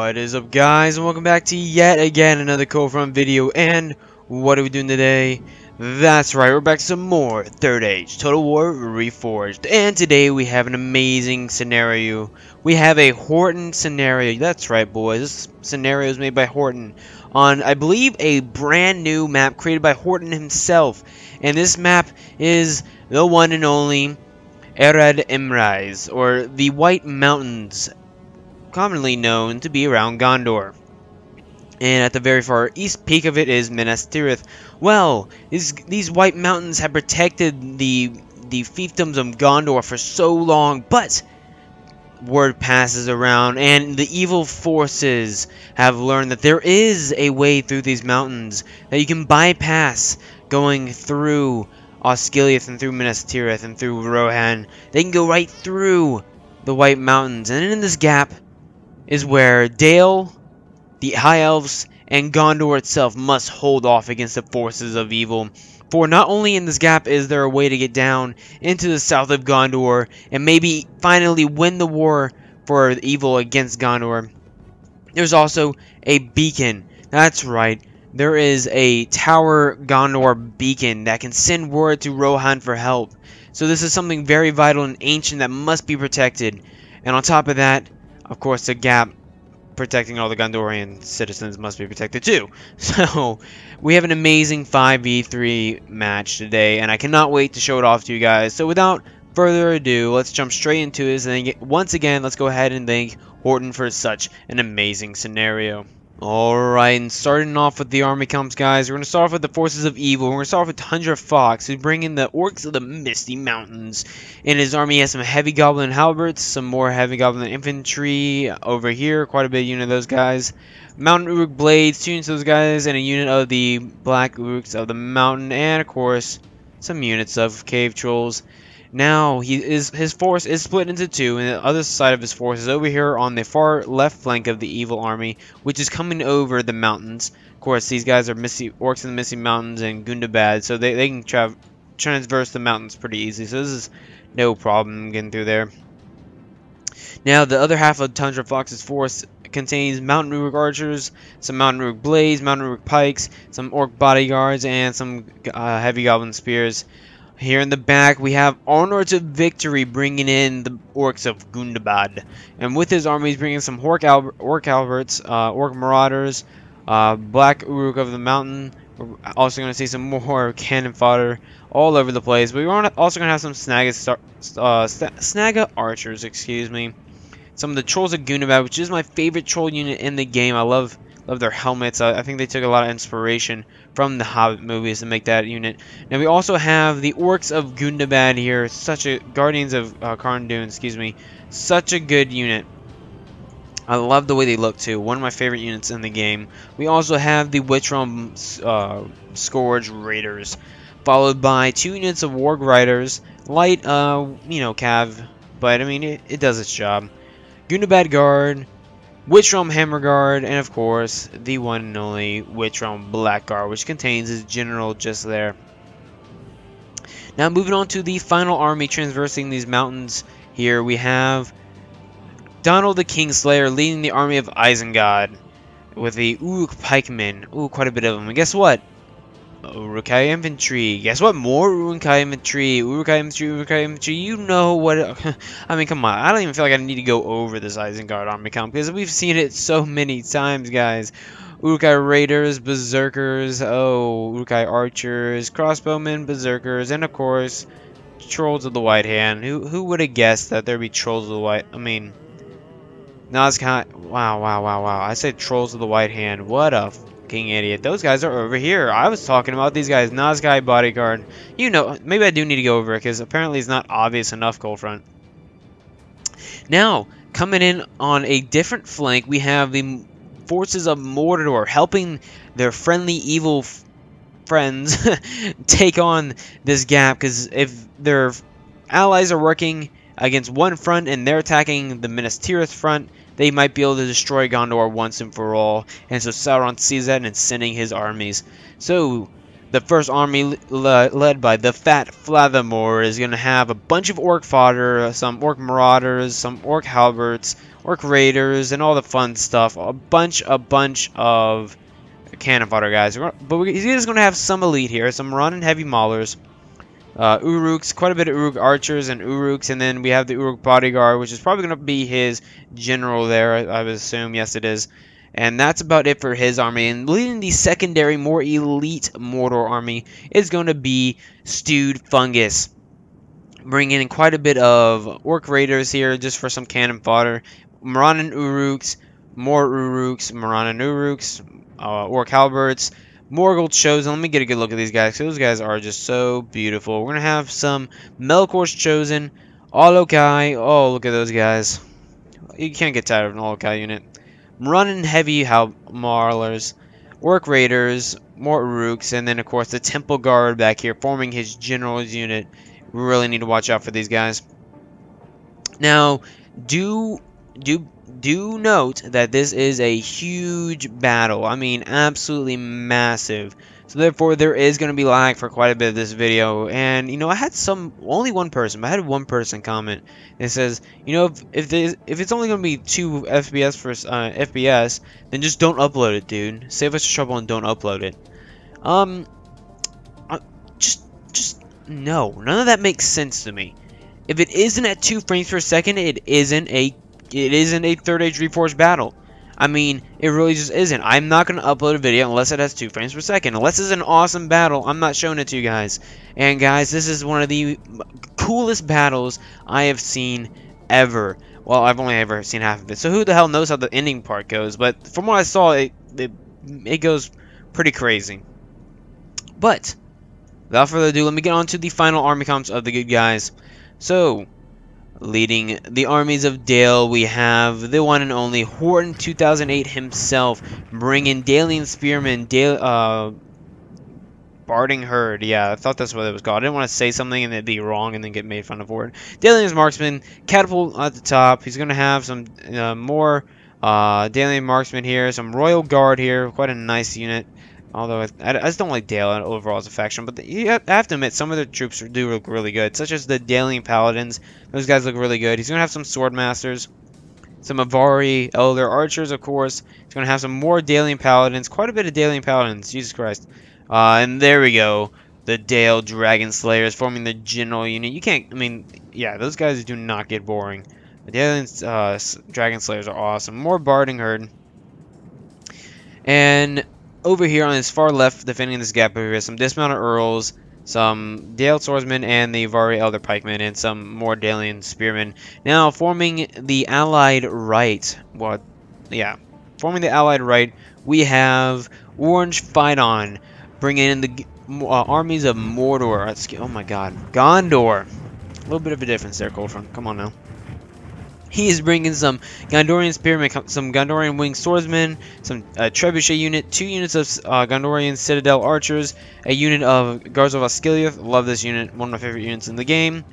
What is up, guys, and welcome back to yet again another Cold Front video. And what are we doing today? That's right, we're back to some more Third Age Total War Reforged. And today we have an amazing scenario. We have a Horton scenario. That's right, boys. This scenario is made by Horton on, I believe, a brand new map created by Horton himself. And this map is the one and only Ered Emrise, or the White Mountains, commonly known to be around Gondor. And at the very far east peak of it is Minas Tirith. Well, these White Mountains have protected the fiefdoms of Gondor for so long, but word passes around and the evil forces have learned that there is a way through these mountains that you can bypass, going through Osgiliath and through Minas Tirith and through Rohan. They can go right through the White Mountains, and in this gap is where Dale, the High Elves, and Gondor itself must hold off against the forces of evil. For not only in this gap is there a way to get down into the south of Gondor and maybe finally win the war for evil against Gondor, there's also a beacon. That's right, there is a Tower Gondor beacon that can send word to Rohan for help. So this is something very vital and ancient that must be protected. And on top of that, of course, the gap protecting all the Gondorian citizens must be protected too. So we have an amazing 5v3 match today, and I cannot wait to show it off to you guys. So without further ado, let's jump straight into this, and once again, let's go ahead and thank Horton for such an amazing scenario. Alright, and starting off with the army comps, guys, we're going to start off with the forces of evil. We're going to start off with Tundra Fox, who's bringing the orcs of the Misty Mountains. In his army, he has some heavy goblin halberds, some more heavy goblin infantry over here, quite a bit of unit of those guys. Mountain Uruk blades, 2 units of those guys, and a unit of the black Uruks of the mountain, and of course, some units of cave trolls. Now, his force is split into two, and the other side of his force is over here on the far left flank of the evil army, which is coming over the mountains. Of course, these guys are orcs in the Misty Mountains and Gundabad, so they can transverse the mountains pretty easily, so this is no problem getting through there. Now, the other half of Tundra Fox's force contains Mountain Uruk archers, some Mountain Uruk blades, Mountain Uruk pikes, some orc bodyguards, and some heavy goblin spears. Here in the back, we have Onward to Victory bringing in the orcs of Gundabad. And with his army, he's bringing some orc halberds, orc marauders, black Uruk of the mountain. We're also going to see some more cannon fodder all over the place. But we're also going to have some Snaga archers, excuse me. Some of the Trolls of Gundabad, which is my favorite troll unit in the game. I love their helmets. I think they took a lot of inspiration from the Hobbit movies to make that unit. Now we also have the Orcs of Gundabad here, Guardians of Karndun, excuse me, such a good unit. I love the way they look too. One of my favorite units in the game. We also have the Witchrealm Scourge Raiders, followed by 2 units of Warg Riders, light, cav, but I mean it does its job. Gundabad Guard, Witchrealm Hammer Guard, and of course, the one and only Witchrealm Black Guard, which contains his general just there. Now moving on to the final army transversing these mountains here, we have Donald the Kingslayer leading the army of Isengard with the Uruk pikemen. Ooh, quite a bit of them. And guess what? Urukai infantry. Guess what? More Urukai infantry. Urukai infantry, Urukai infantry. You know what? I mean, come on. I don't even feel like I need to go over this Isengard army count because we've seen it so many times, guys. Urukai raiders, berserkers, Urukai archers, crossbowmen, berserkers, and of course, trolls of the White Hand. Who would have guessed that there'd be trolls of the White? I mean, Nazca. Wow. I said trolls of the White Hand. What a fucking idiot. Those guys are over here. I was talking about these guys. Nazca bodyguard. You know, maybe I do need to go over it because apparently it's not obvious enough, Cold Front. Now, coming in on a different flank, we have the forces of Mordor helping their friendly evil friends take on this gap, because if their allies are working against one front and they're attacking the Minas Tirith front, they might be able to destroy Gondor once and for all. And so Sauron sees that and is sending his armies. So The first army led by the Fat Flathermore is going to have a bunch of orc fodder, some orc marauders, some orc halberds, orc raiders, and all the fun stuff. A bunch of cannon fodder guys. He's just going to have some elite here, some Ronin heavy maulers, Uruks, quite a bit of Uruk archers and Uruks, and then we have the Uruk bodyguard, which is probably going to be his general there, I would assume. Yes, it is. And that's about it for his army. And leading the secondary, more elite Mordor army is going to be Stewed Fungus. Bringing in quite a bit of Orc Raiders here just for some cannon fodder. Morannon Uruks, more Uruks, Morannon Uruks, Orc Halberds, Morgul Chosen. Let me get a good look at these guys. Those guys are just so beautiful. We're going to have some Melkor's Chosen, Olokai. Oh, look at those guys. You can't get tired of an Olokai unit. Running heavy maulers, Orc Raiders, more Uruks, and then of course the Temple Guard back here forming his general's unit. We really need to watch out for these guys. Now, do note that this is a huge battle. I mean, absolutely massive. So therefore, there is going to be lag for quite a bit of this video. And you know, I had only one person, but I had one person comment. It says, you know, if it's only going to be 2 FPS for FPS, then just don't upload it, dude. Save us the trouble and don't upload it. Just no. None of that makes sense to me. If it isn't at 2 frames per second, it isn't a Third Age Reforged battle. I mean, it really just isn't. I'm not going to upload a video unless it has 2 frames per second. Unless it's an awesome battle, I'm not showing it to you guys. And guys, this is one of the coolest battles I have seen ever. Well, I've only ever seen half of it. So who the hell knows how the ending part goes? But from what I saw, it goes pretty crazy. But without further ado, let me get on to the final army comps of the good guys. So, leading the armies of Dale, we have the one and only Horton 2008 himself, bringing Dalian Spearman, Barding Herd. Yeah, I thought that's what it was called. I didn't want to say something and it'd be wrong and then get made fun of for it. Dalian's Marksman, Catapult at the top. He's going to have some more Dalian Marksman here, some Royal Guard here, quite a nice unit. Although I just don't like Dale overall as a faction, but I have to admit some of the troops do look really good, such as the Dalian Paladins. Those guys look really good. He's gonna have some Sword Masters, some Avari Elder Archers, of course. He's gonna have some more Dalian Paladins, quite a bit of Dalian Paladins. Jesus Christ! And there we go, the Dale Dragon Slayers forming the general unit. You can't, I mean, yeah, those guys do not get boring. The Dalian Dragon Slayers are awesome. More Barding Herd, and over here on his far left, defending this gap over here, some dismounted Earls, some Dale Swordsmen, and the Vari Elder Pikemen, and some more Dalian Spearmen. Now, forming the allied right, forming the allied right, we have Orange Phaidon, bringing in the armies of Mordor. Oh my god, Gondor. A little bit of a difference there, Coldfront. Come on now. He is bringing some Gondorian Spearmen, some Gondorian Winged Swordsmen, some Trebuchet unit, 2 units of Gondorian Citadel Archers, a unit of Guards of Osgiliath. Love this unit, one of my favorite units in the game.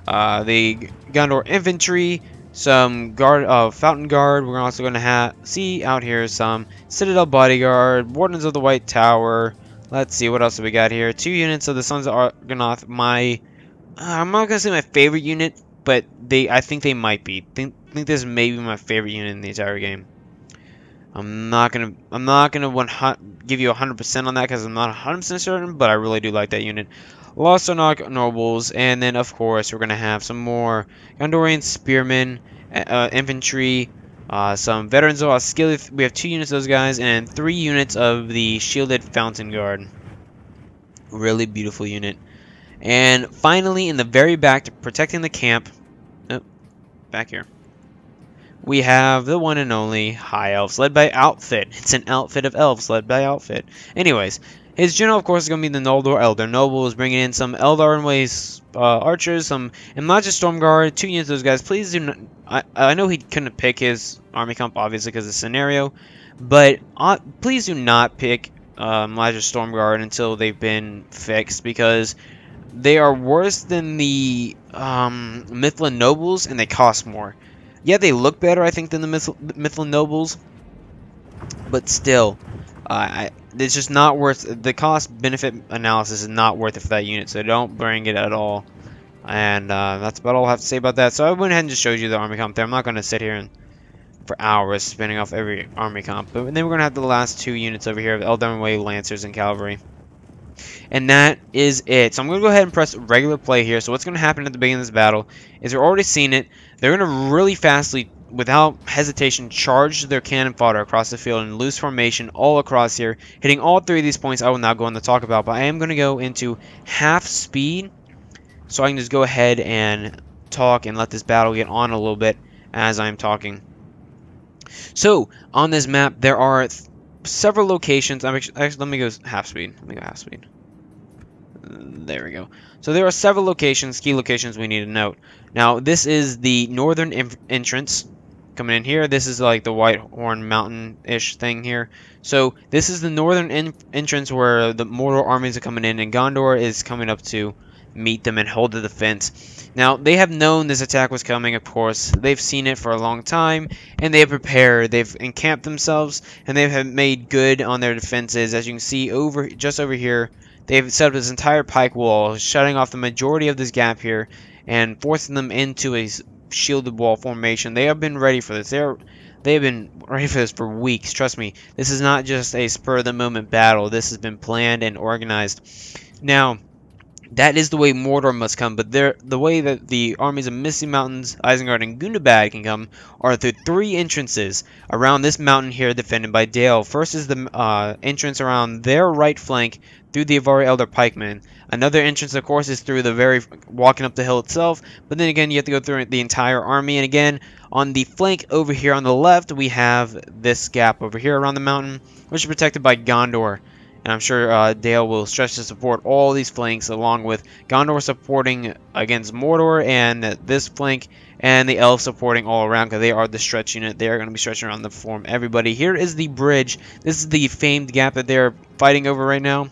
The Gondor Infantry, some Fountain Guard. We're also going to see out here some Citadel Bodyguard, Wardens of the White Tower. Let's see, what else have we got here? 2 units of the Sons of Argonath. I'm not going to say my favorite unit, but I think they might be. Think this may be my favorite unit in the entire game. I'm not gonna give you 100% on that because I'm not 100% certain, but I really do like that unit. Lost Arnok Nobles, and then of course we're gonna have some more Gondorian Spearmen, infantry, some Veterans of Osgiliath. We have 2 units of those guys, and 3 units of the Shielded Fountain Guard. Really beautiful unit. And finally, in the very back, protecting the camp, back here, we have the one and only High Elves, led by Outfit. It's an outfit of elves, led by Outfit. Anyways, his general, of course, is going to be the Noldor Elder. Noble is bringing in some Eldar Ways archers, some Imagine Storm Guard, 2 units of those guys. Please do not, I know he couldn't pick his army comp, obviously, because of the scenario, but please do not pick Imagine Storm Guard until they've been fixed, because they are worse than the Mithlin Nobles, and they cost more. Yeah, they look better, I think, than the Mithlin Nobles, but still, It's just not worth the cost-benefit analysis is not worth it for that unit, so don't bring it at all. And that's about all I have to say about that. So I went ahead and just showed you the army comp there. I'm not going to sit here and for hours spinning off every army comp. But then we're going to have the last two units over here of Elden Way Lancers and Cavalry. And that is it. So I'm going to go ahead and press regular play here. So what's going to happen at the beginning of this battle is you're already seeing it. They're going to really fastly, without hesitation, charge their cannon fodder across the field in loose formation all across here, hitting all three of these points I will not go on to talk about. But I am going to go into half speed so I can just go ahead and talk and let this battle get on a little bit as I'm talking. So on this map there are several locations. Actually, let me go half speed. Let me go half speed. There we go. So there are several locations, key locations we need to note. Now this is the northern entrance coming in here. This is like the Whitehorn Mountain-ish thing here. So this is the northern entrance where the Mordor armies are coming in, and Gondor is coming up to meet them and hold the defense. Now they have known this attack was coming, of course. They've seen it for a long time, and they have prepared. They've encamped themselves, and they have made good on their defenses. As you can see just over here, they've set up this entire pike wall, shutting off the majority of this gap here and forcing them into a shielded wall formation. They have been ready for this. They've been ready for this for weeks. Trust me, this is not just a spur-of-the-moment battle. This has been planned and organized. Now, that is the way Mordor must come, but the way that the armies of Misty Mountains, Isengard, and Gundabad can come are through three entrances around this mountain here defended by Dale. First is the entrance around their right flank through the Avari Elder Pikemen. Another entrance, of course, is through the very walking up the hill itself, but then again you have to go through the entire army. And again, on the flank over here on the left, we have this gap over here around the mountain, which is protected by Gondor. And I'm sure Dale will stretch to support all these flanks, along with Gondor supporting against Mordor, and this flank, and the elves supporting all around, because they are the stretch unit. They are going to be stretching around to form everybody. Here is the bridge. This is the famed gap that they're fighting over right now.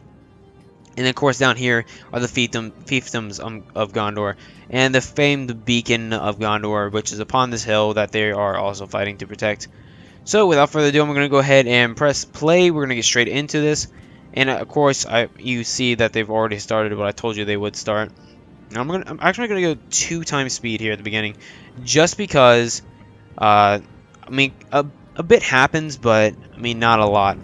And of course down here are the fiefdoms of Gondor, and the famed beacon of Gondor, which is upon this hill that they are also fighting to protect. So without further ado, I'm going to go ahead and press play. We're going to get straight into this. And of course, you see that they've already started what I told you they would start. Now I'm actually going to go 2 times speed here at the beginning, just because, I mean, a bit happens, but I mean not a lot.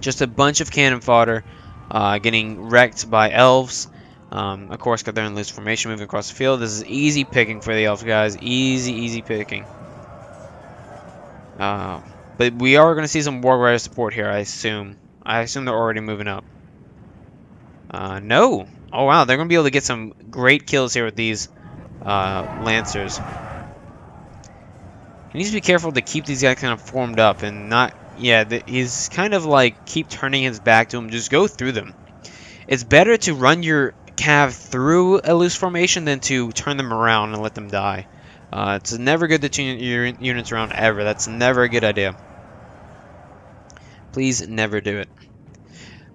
Just a bunch of cannon fodder getting wrecked by elves. Of course, because they're in loose formation, moving across the field. This is easy picking for the elves, guys. Easy picking. But we are going to see some Warg Rider support here, I assume. I assume they're already moving up. No. Oh, wow. They're going to be able to get some great kills here with these Lancers. He needs to be careful to keep these guys kind of formed up and not... Yeah, he's kind of like keep turning his back to them. Just go through them. It's better to run your cav through a loose formation than to turn them around and let them die. It's never good to turn your units around ever. That's never a good idea. Please never do it.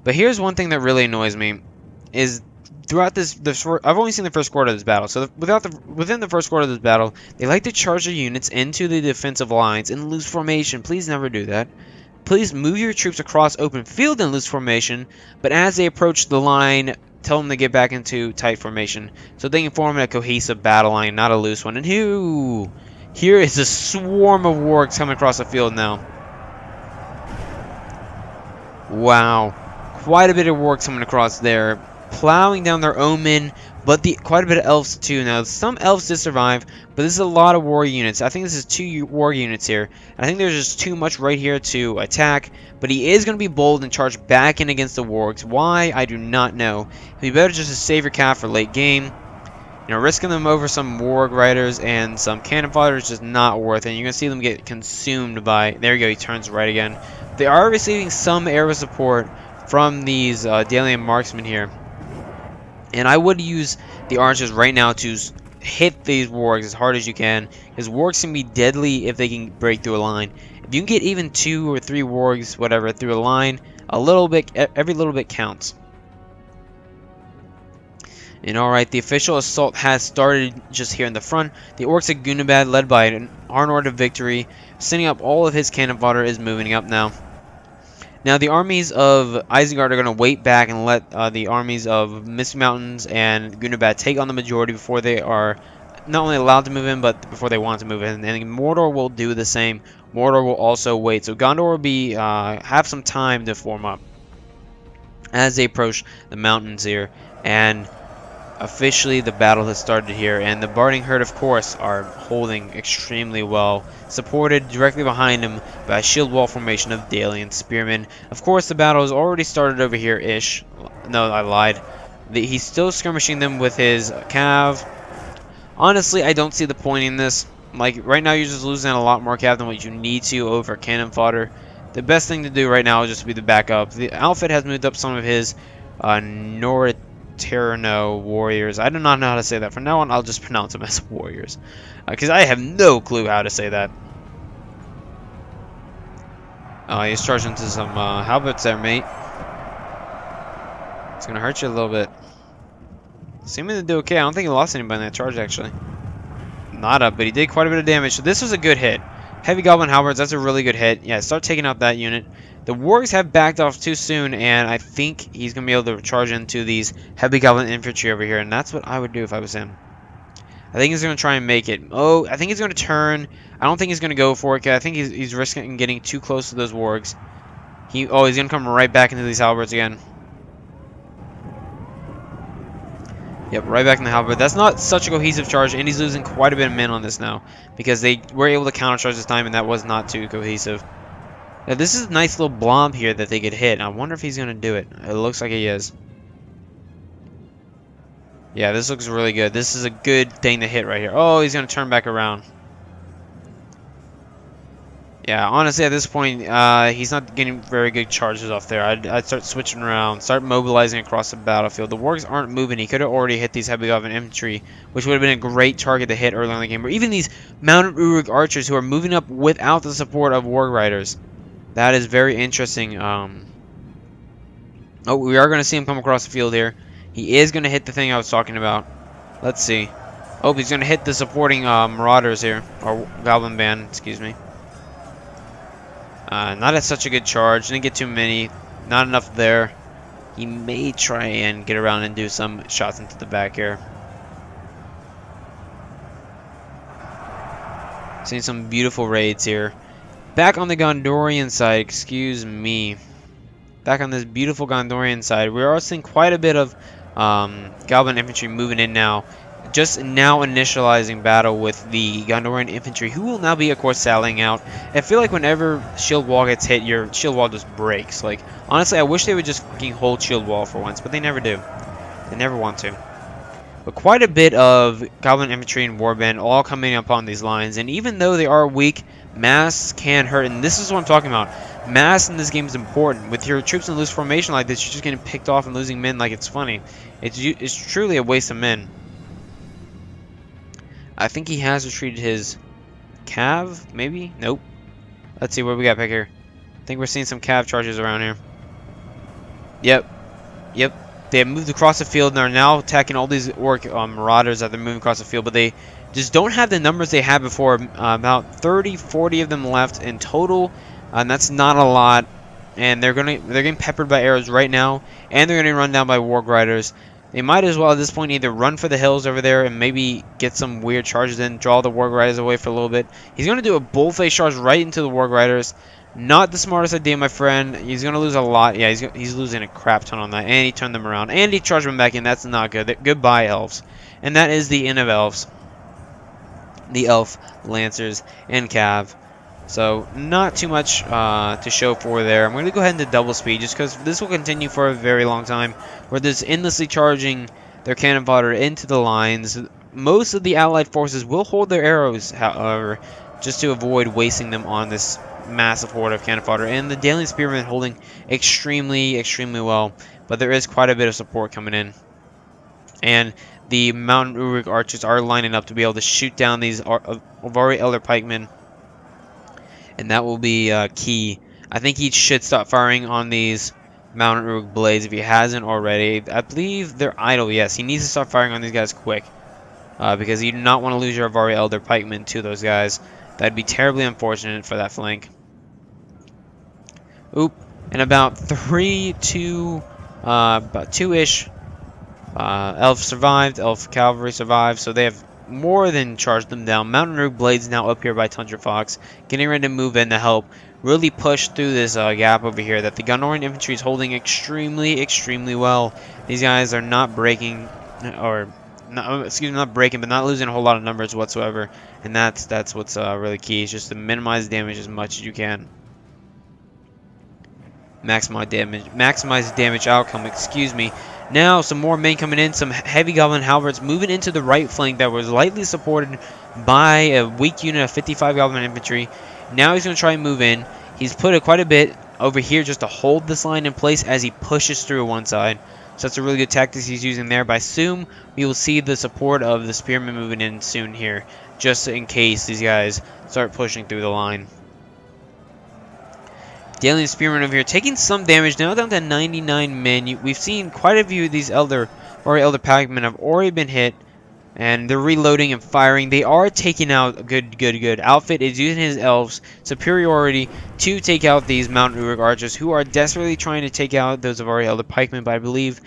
But here's one thing that really annoys me is throughout this I've only seen the first quarter of this battle. So within the first quarter of this battle, they like to charge their units into the defensive lines in loose formation. Please never do that. Please move your troops across open field in loose formation, but as they approach the line, tell them to get back into tight formation so they can form a cohesive battle line, not a loose one. And here is a swarm of wargs coming across the field now. Wow, quite a bit of wargs coming across there, plowing down their own men, but quite a bit of elves too. Now, some elves did survive, but this is a lot of war units. I think this is 2 war units here. I think there's just too much right here to attack, but he is going to be bold and charge back in against the wargs. Why? I do not know. It'd be better just to save your cav for late game. You know, risking them over some warg riders and some cannon fodder is just not worth it. You're going to see them get consumed by... There you go, he turns right again. They are receiving some area support from these Dalian marksmen here. And I would use the archers right now to hit these wargs as hard as you can, because wargs can be deadly if they can break through a line. If you can get even 2 or 3 wargs, whatever, through a line, every little bit counts. And alright, the official assault has started just here in the front. The orcs at Gundabad, led by an Arnord of Victory, sending up all of his cannon fodder, is moving up now. Now the armies of Isengard are going to wait back and let the armies of Misty Mountains and Gunabat take on the majority before they are not only allowed to move in, but before they want to move in. And Mordor will do the same. Mordor will also wait. So Gondor will be have some time to form up as they approach the mountains here. And officially the battle has started here, and the Barding Herd, of course, are holding extremely well, supported directly behind him by a shield wall formation of Dalian spearmen. Of course, the battle has already started over here-ish. No, I lied. He's still skirmishing them with his cav. Honestly, I don't see the point in this. Like, right now you're just losing a lot more cav than what you need to over cannon fodder. The best thing to do right now is just to be the backup. The Alfred has moved up some of his Terrano warriors. I do not know how to say that. From now on, I'll just pronounce them as warriors, because I have no clue how to say that. He's charging into some halberds there, mate. It's gonna hurt you a little bit. Seeming to do okay. I don't think he lost anybody in that charge, actually. Not up, but he did quite a bit of damage. So this was a good hit. Heavy Goblin halberds, that's a really good hit. Yeah, start taking out that unit. The wargs have backed off too soon, and I think he's going to be able to charge into these Heavy Goblin infantry over here, and that's what I would do if I was him. I think he's going to try and make it. Oh, I think he's going to turn. I don't think he's going to go for it. I think he's risking getting too close to those wargs. He's going to come right back into these halberds again. Yep, right back in the halberd. That's not such a cohesive charge, and he's losing quite a bit of men on this now, because they were able to countercharge this time, and that was not too cohesive. Now, this is a nice little blob here that they could hit. I wonder if he's going to do it. It looks like he is. Yeah, this looks really good. This is a good thing to hit right here. Oh, he's going to turn back around. Yeah, honestly, at this point, he's not getting very good charges off there. I'd start switching around, start mobilizing across the battlefield. The wargs aren't moving. He could have already hit these Heavy Goblin infantry, which would have been a great target to hit early in the game. Or even these mounted Uruk archers who are moving up without the support of warg riders. That is very interesting. Oh, we are going to see him come across the field here. He is going to hit the thing I was talking about. Let's see. Oh, he's going to hit the supporting marauders here. Or Goblin Band, excuse me. Not at such a good charge. Didn't get too many. Not enough there. He may try and get around and do some shots into the back here. Seeing some beautiful raids here. Back on the Gondorian side, excuse me. Back on this beautiful Gondorian side, we are seeing quite a bit of Goblin infantry moving in now. Just now initializing battle with the Gondorian infantry, who will now be, of course, sallying out. I feel like whenever shield wall gets hit, your shield wall just breaks. Like, honestly, I wish they would just fucking hold shield wall for once, but they never do. They never want to. But quite a bit of Goblin infantry and warband all coming up on these lines, and even though they are weak, mass can hurt, and this is what I'm talking about. Mass in this game is important. With your troops in loose formation like this, you're just getting picked off and losing men like it's funny. It's truly a waste of men. I think he has retreated his cav, maybe? Nope. Let's see what we got back here. I think we're seeing some cav charges around here. Yep. Yep. They have moved across the field and are now attacking all these orc marauders that they're moving across the field, but they just don't have the numbers they had before. About 30, 40 of them left in total, and that's not a lot. And they're getting peppered by arrows right now, and they're getting run down by warg riders. They might as well at this point either run for the hills over there and maybe get some weird charges in, draw the warg riders away for a little bit. He's going to do a bullface charge right into the warg riders. Not the smartest idea, my friend. He's going to lose a lot. Yeah, he's losing a crap ton on that. And he turned them around. And he charged them back in. That's not good. Goodbye, elves. And that is the end of elves. The elf, lancers, and cav. So, not too much to show for there. I'm going to go ahead into double speed just because this will continue for a very long time, where they're endlessly charging their cannon fodder into the lines. Most of the allied forces will hold their arrows, however, just to avoid wasting them on this massive horde of cannon fodder. And the Dalian Spearmen holding extremely, extremely well, but there is quite a bit of support coming in. And the Mountain Uruk archers are lining up to be able to shoot down these Avari Elder pikemen. And that will be key. I think he should stop firing on these Mountain Uruk blades if he hasn't already. I believe they're idle, yes. He needs to start firing on these guys quick. Because you do not want to lose your Avari Elder pikemen to those guys. That'd be terribly unfortunate for that flank. Oop. and about about two-ish elf survived. Elf cavalry survived, so they have more than charged them down. Mountain Rook Blades now up here by Tundra Fox, getting ready to move in to help really push through this gap over here that the Gondorian infantry is holding extremely well. These guys are not breaking, or not, excuse me, not breaking, but not losing a whole lot of numbers whatsoever, and that's what's really key, is just to minimize damage as much as you can. Maximize damage outcome, excuse me. Now some more men coming in, some heavy goblin halberds moving into the right flank that was lightly supported by a weak unit of 55 goblin infantry. Now he's going to try and move in. He's put quite a bit over here just to hold this line in place as he pushes through one side. So that's a really good tactic he's using there. But I assume we will see the support of the spearmen moving in soon here, just in case these guys start pushing through the line. Alien Spearmen over here taking some damage, now down to 99 men. We've seen quite a few of these Elder Packmen have already been hit, and they're reloading and firing. They are taking out a good outfit. Is using his elves superiority to take out these Mount Uruk archers, who are desperately trying to take out those of our Elder Pikemen, but I believe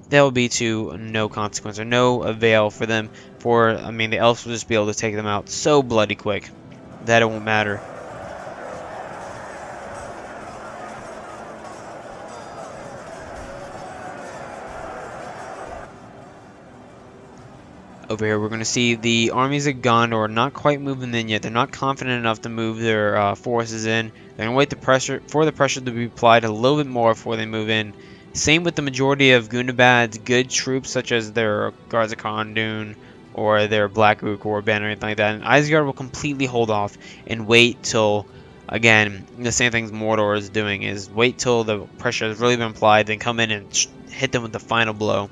they'll be to no consequence or no avail for them. I mean, the elves will just be able to take them out so bloody quick that it won't matter. Over here, we're going to see the armies of Gondor not quite moving in yet. They're not confident enough to move their forces in. They're going to wait for the pressure to be applied a little bit more before they move in. Same with the majority of Gundabad's good troops, such as their Guards of Khandun or their Black Rook or Band or anything like that. And Isengard will completely hold off and wait till, again, the same things Mordor is doing, is wait till the pressure has really been applied, then come in and hit them with the final blow.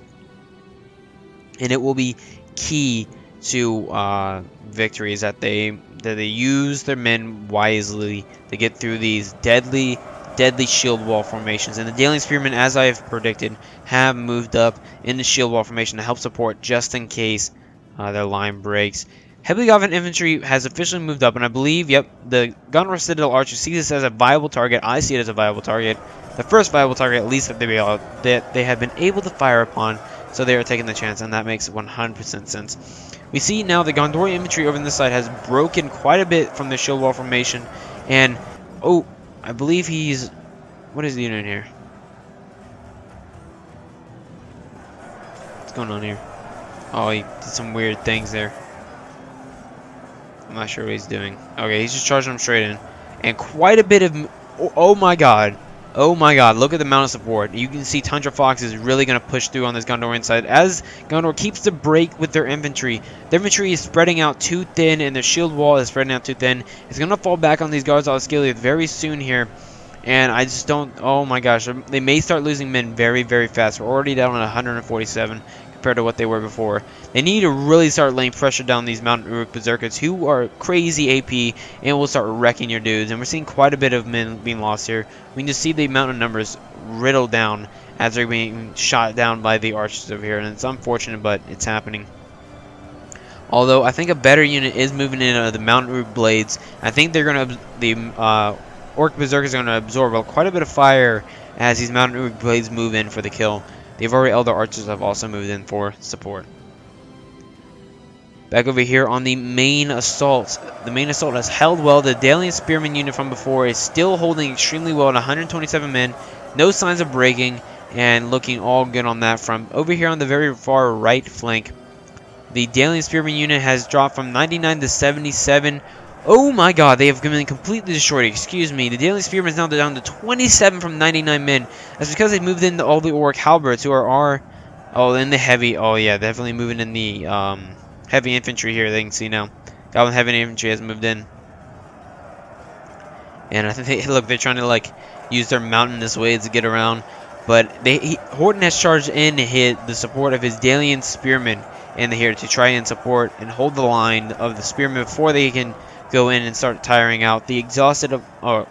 And it will be key to victories that they use their men wisely to get through these deadly shield wall formations. And the Alien Spearmen, as I have predicted, have moved up in the shield wall formation to help support just in case their line breaks. Heavily Goblin infantry has officially moved up, and I believe, yep, the Gondor Citadel archers see this as a viable target. I see it as a viable target, the first viable target at least that they have been able to fire upon. So they are taking the chance, and that makes 100% sense. We see now the Gondorian infantry over on this side has broken quite a bit from the shield wall formation. And, oh, I believe he's... What is the unit here? What's going on here? Oh, he did some weird things there. I'm not sure what he's doing. Okay, he's just charging them straight in. And quite a bit of... Oh my god. Oh my god, look at the amount of support. You can see Tundra Fox is really going to push through on this Gondorian side. As Gondor keeps the break with their infantry is spreading out too thin, and their shield wall is spreading out too thin. It's going to fall back on these Guards of Osgiliath very soon here. And I just don't... Oh my gosh, they may start losing men very fast. We're already down at 147 compared to what they were before. They need to really start laying pressure down these Mountain Uruk Berserkers, who are crazy AP and will start wrecking your dudes. And we're seeing quite a bit of men being lost here. We can just see the amount of numbers riddled down as they're being shot down by the archers over here. And it's unfortunate, but it's happening. Although I think a better unit is moving in, the Mountain Uruk Blades. I think they're going to... The Orc Berserkers are going to absorb quite a bit of fire as these Mountain Uruk Blades move in for the kill. The Avari Elder Archers have also moved in for support. Back over here on the main assault. The main assault has held well. The Dalian Spearman unit from before is still holding extremely well at 127 men. No signs of breaking, and looking all good on that front. Over here on the very far right flank, the Dalian Spearman unit has dropped from 99 to 77. Oh my god, they have been completely destroyed. Excuse me. The Dalian Spearman is now down to 27 from 99 men. That's because they moved into all the Orc Halberds, who are oh, in the heavy. Oh yeah, definitely moving in the heavy infantry here. They can see now. Goblin heavy infantry has moved in. And I think look, they're trying to like use their mountainous ways to get around. But Horton has charged in to hit the support of his Dalian Spearmen in here to try and support and hold the line of the Spearmen before they can go in and start tiring out the exhausted, or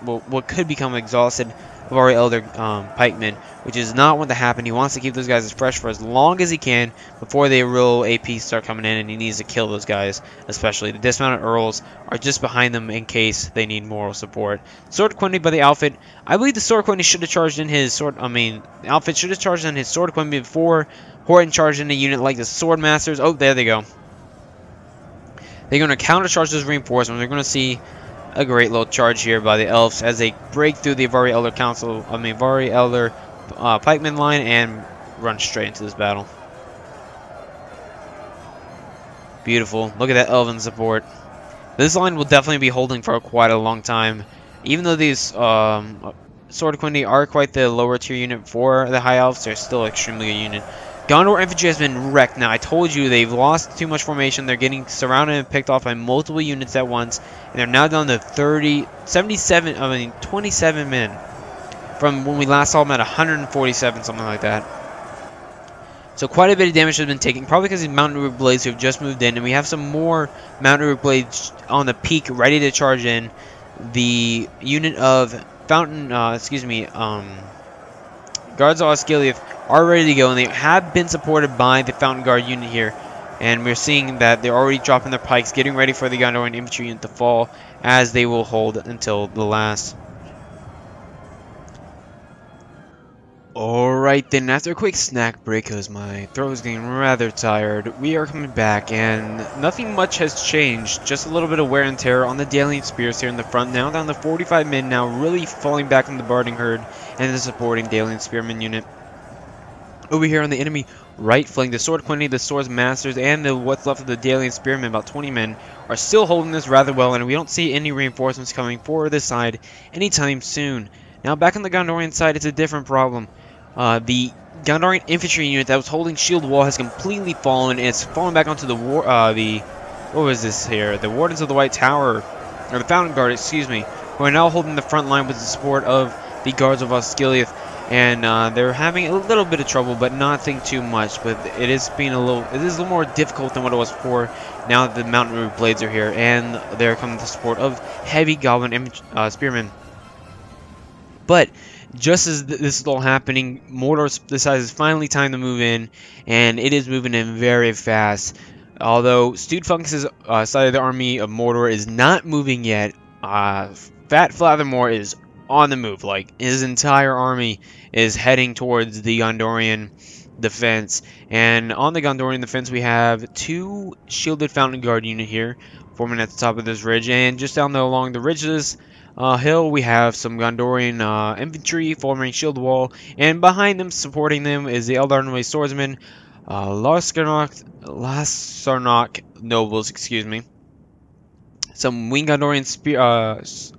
well, what could become exhausted of our elder pikemen, which is not what to happen. He wants to keep those guys as fresh for as long as he can before the real AP start coming in, and he needs to kill those guys. Especially the dismounted earls are just behind them in case they need moral support. Sword Quindy by the outfit. I believe the Sword Quindy should have charged in his sword. The outfit should have charged in his Sword Quindy before Horton charged in a unit like the Sword Masters. Oh, there they go. They're going to countercharge those reinforcements. We're going to see a great little charge here by the elves as they break through the Vari Elder pikeman line and run straight into this battle. Beautiful. Look at that elven support. This line will definitely be holding for quite a long time. Even though these Sword Quindy are quite the lower tier unit for the High Elves, they're still extremely good unit. Gondor infantry has been wrecked. Now, I told you they've lost too much formation. They're getting surrounded and picked off by multiple units at once. And they're now down to 27 men. From when we last saw them at 147, something like that. So quite a bit of damage has been taken, probably because of Mountain Root Blades who have just moved in. And we have some more Mountain Root Blades on the peak ready to charge in. The unit of Guards of Osgiliath are ready to go, and they have been supported by the Fountain Guard unit here. And we're seeing that they're already dropping their pikes, getting ready for the Gondorian infantry unit to fall, as they will hold until the last. Alright then, after a quick snack break, because my throat is getting rather tired, we are coming back, and nothing much has changed. Just a little bit of wear and tear on the Dalian Spears here in the front, now down to 45 men, now really falling back on the Barding Herd and the supporting Dalian Spearman unit. Over here on the enemy right flank, the Sword Quindy, the Sword Masters, and what's left of the Dalian Spearmen, about 20 men, are still holding this rather well, and we don't see any reinforcements coming for this side anytime soon. Now back on the Gondorian side, it's a different problem. The Gondorian infantry unit that was holding Shield Wall has completely fallen, and it's fallen back onto the what was this here? The Wardens of the White Tower, or the Fountain Guard, excuse me, who are now holding the front line with the support of the Guards of Osgiliath, and they're having a little bit of trouble, but nothing too much. But it is a little more difficult than what it was before. Now that the Mountain Root Blades are here, and they're coming to support of heavy Goblin Spearmen. But just as this is all happening, Mordor decides it's finally time to move in, and it is moving in very fast. Although Stewed Funk's side of the army of Mordor is not moving yet, Fat Flathermore is on the move. Like, his entire army is heading towards the Gondorian defense. And on the Gondorian defense, we have two shielded Fountain Guard unit here, forming at the top of this ridge, and just down along the ridges hill, we have some Gondorian infantry forming shield wall, and behind them, supporting them, is the Eldarnway swordsmen, Lasarnoch nobles, excuse me. Some winged Gondorian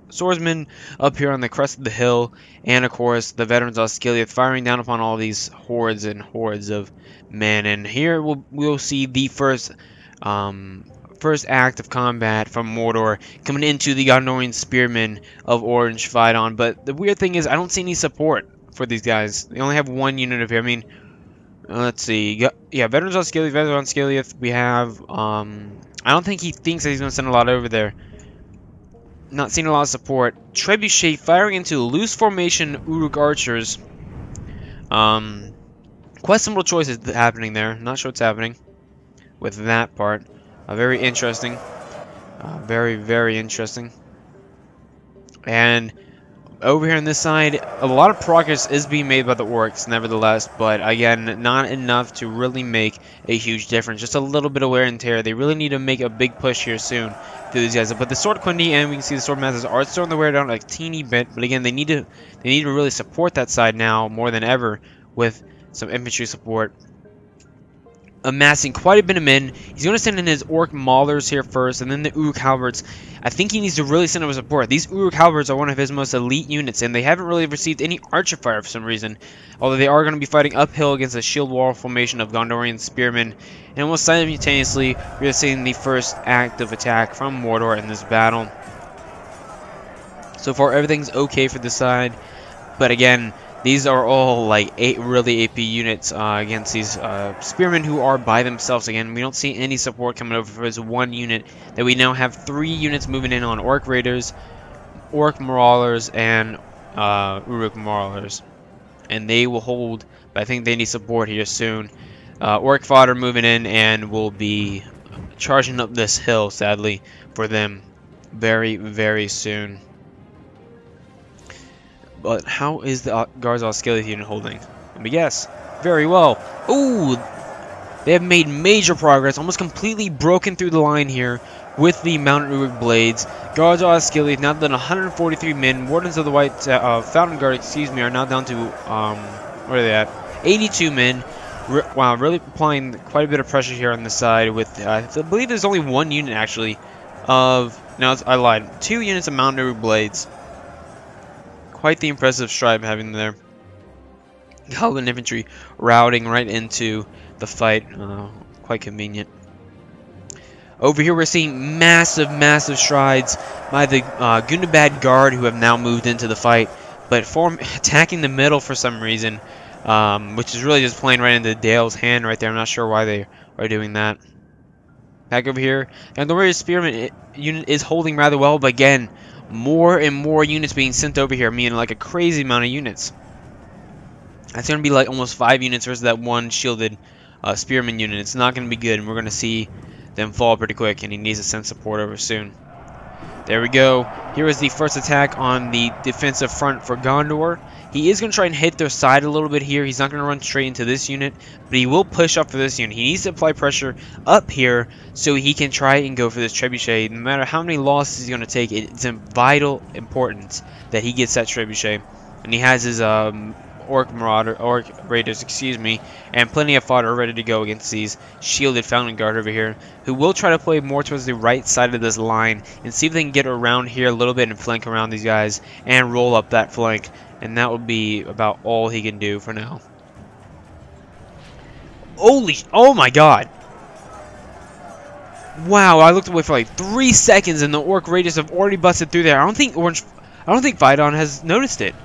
swordsmen up here on the crest of the hill, and of course the veterans of Osgiliath firing down upon all these hordes and hordes of men. And here we'll see the first act of combat from Mordor coming into the Gondorian spearmen of Orange Phaidon. But the weird thing is, I don't see any support for these guys. They only have one unit up here. I mean, let's see. Yeah, veterans on Osgiliath. We have. I don't think he thinks that he's going to send a lot over there. Not seeing a lot of support. Trebuchet firing into loose formation Uruk archers. Questionable choices happening there. Not sure what's happening with that part. Very interesting. Very, very interesting. And over here on this side, a lot of progress is being made by the orcs, nevertheless. But again, not enough to really make a huge difference. Just a little bit of wear and tear. They really need to make a big push here soon to these guys. But the Sword Quindy, and we can see the Sword Masters are starting to wear down a teeny bit. But again, they need to really support that side now more than ever with some infantry support. Amassing quite a bit of men. He's going to send in his Orc Maulers here first, and then the Uruk Halberds. I think he needs to really send over support. These Uruk Halberds are one of his most elite units, and they haven't really received any archer fire for some reason. Although they are going to be fighting uphill against a shield wall formation of Gondorian spearmen. And almost simultaneously, we're seeing the first active attack from Mordor in this battle. So far, everything's okay for this side. But again, these are all like really AP units against these spearmen who are by themselves. Again, we don't see any support coming over for this one unit. That we now have 3 units moving in on Orc Raiders, Orc Marauders, and Uruk Marauders. And they will hold, but I think they need support here soon. Orc fodder moving in and will be charging up this hill, sadly, for them very, very soon. But how is the Guards Oscillate unit holding? Let me guess. Very well. Ooh! They have made major progress, almost completely broken through the line here with the Mounted Uruk Blades. Guards Oscillate now done 143 men. Wardens of the White Fountain Guard, excuse me, are now down to, where are they at? 82 men. Wow, really applying quite a bit of pressure here on the side with, I believe there's only one unit actually of, no, I lied, 2 units of Mounted Uruk Blades. Quite the impressive stride having there. Goblin infantry routing right into the fight. Quite convenient. Over here we're seeing massive, massive strides by the Gundabad Guard, who have now moved into the fight, but attacking the middle for some reason, which is really just playing right into Dale's hand right there. I'm not sure why they are doing that. Back over here, and the Warrior Spearman unit is holding rather well, but again, more and more units being sent over here, meaning like a crazy amount of units. That's going to be like almost 5 units versus that one shielded Spearman unit. It's not going to be good, and we're going to see them fall pretty quick, and he needs to send support over soon. There we go. Here is the first attack on the defensive front for Gondor. He is going to try and hit their side a little bit here. He's not going to run straight into this unit, but he will push up for this unit. He needs to apply pressure up here so he can try and go for this trebuchet. No matter how many losses he's going to take, it's of vital importance that he gets that trebuchet. And he has his Orc Raiders, excuse me, and plenty of fodder ready to go against these shielded Fountain Guard over here, who will try to play more towards the right side of this line and see if they can get around here a little bit and flank around these guys and roll up that flank, and that will be about all he can do for now. Oh my god! Wow, I looked away for like 3 seconds and the Orc Raiders have already busted through there. I don't think Vidon has noticed it.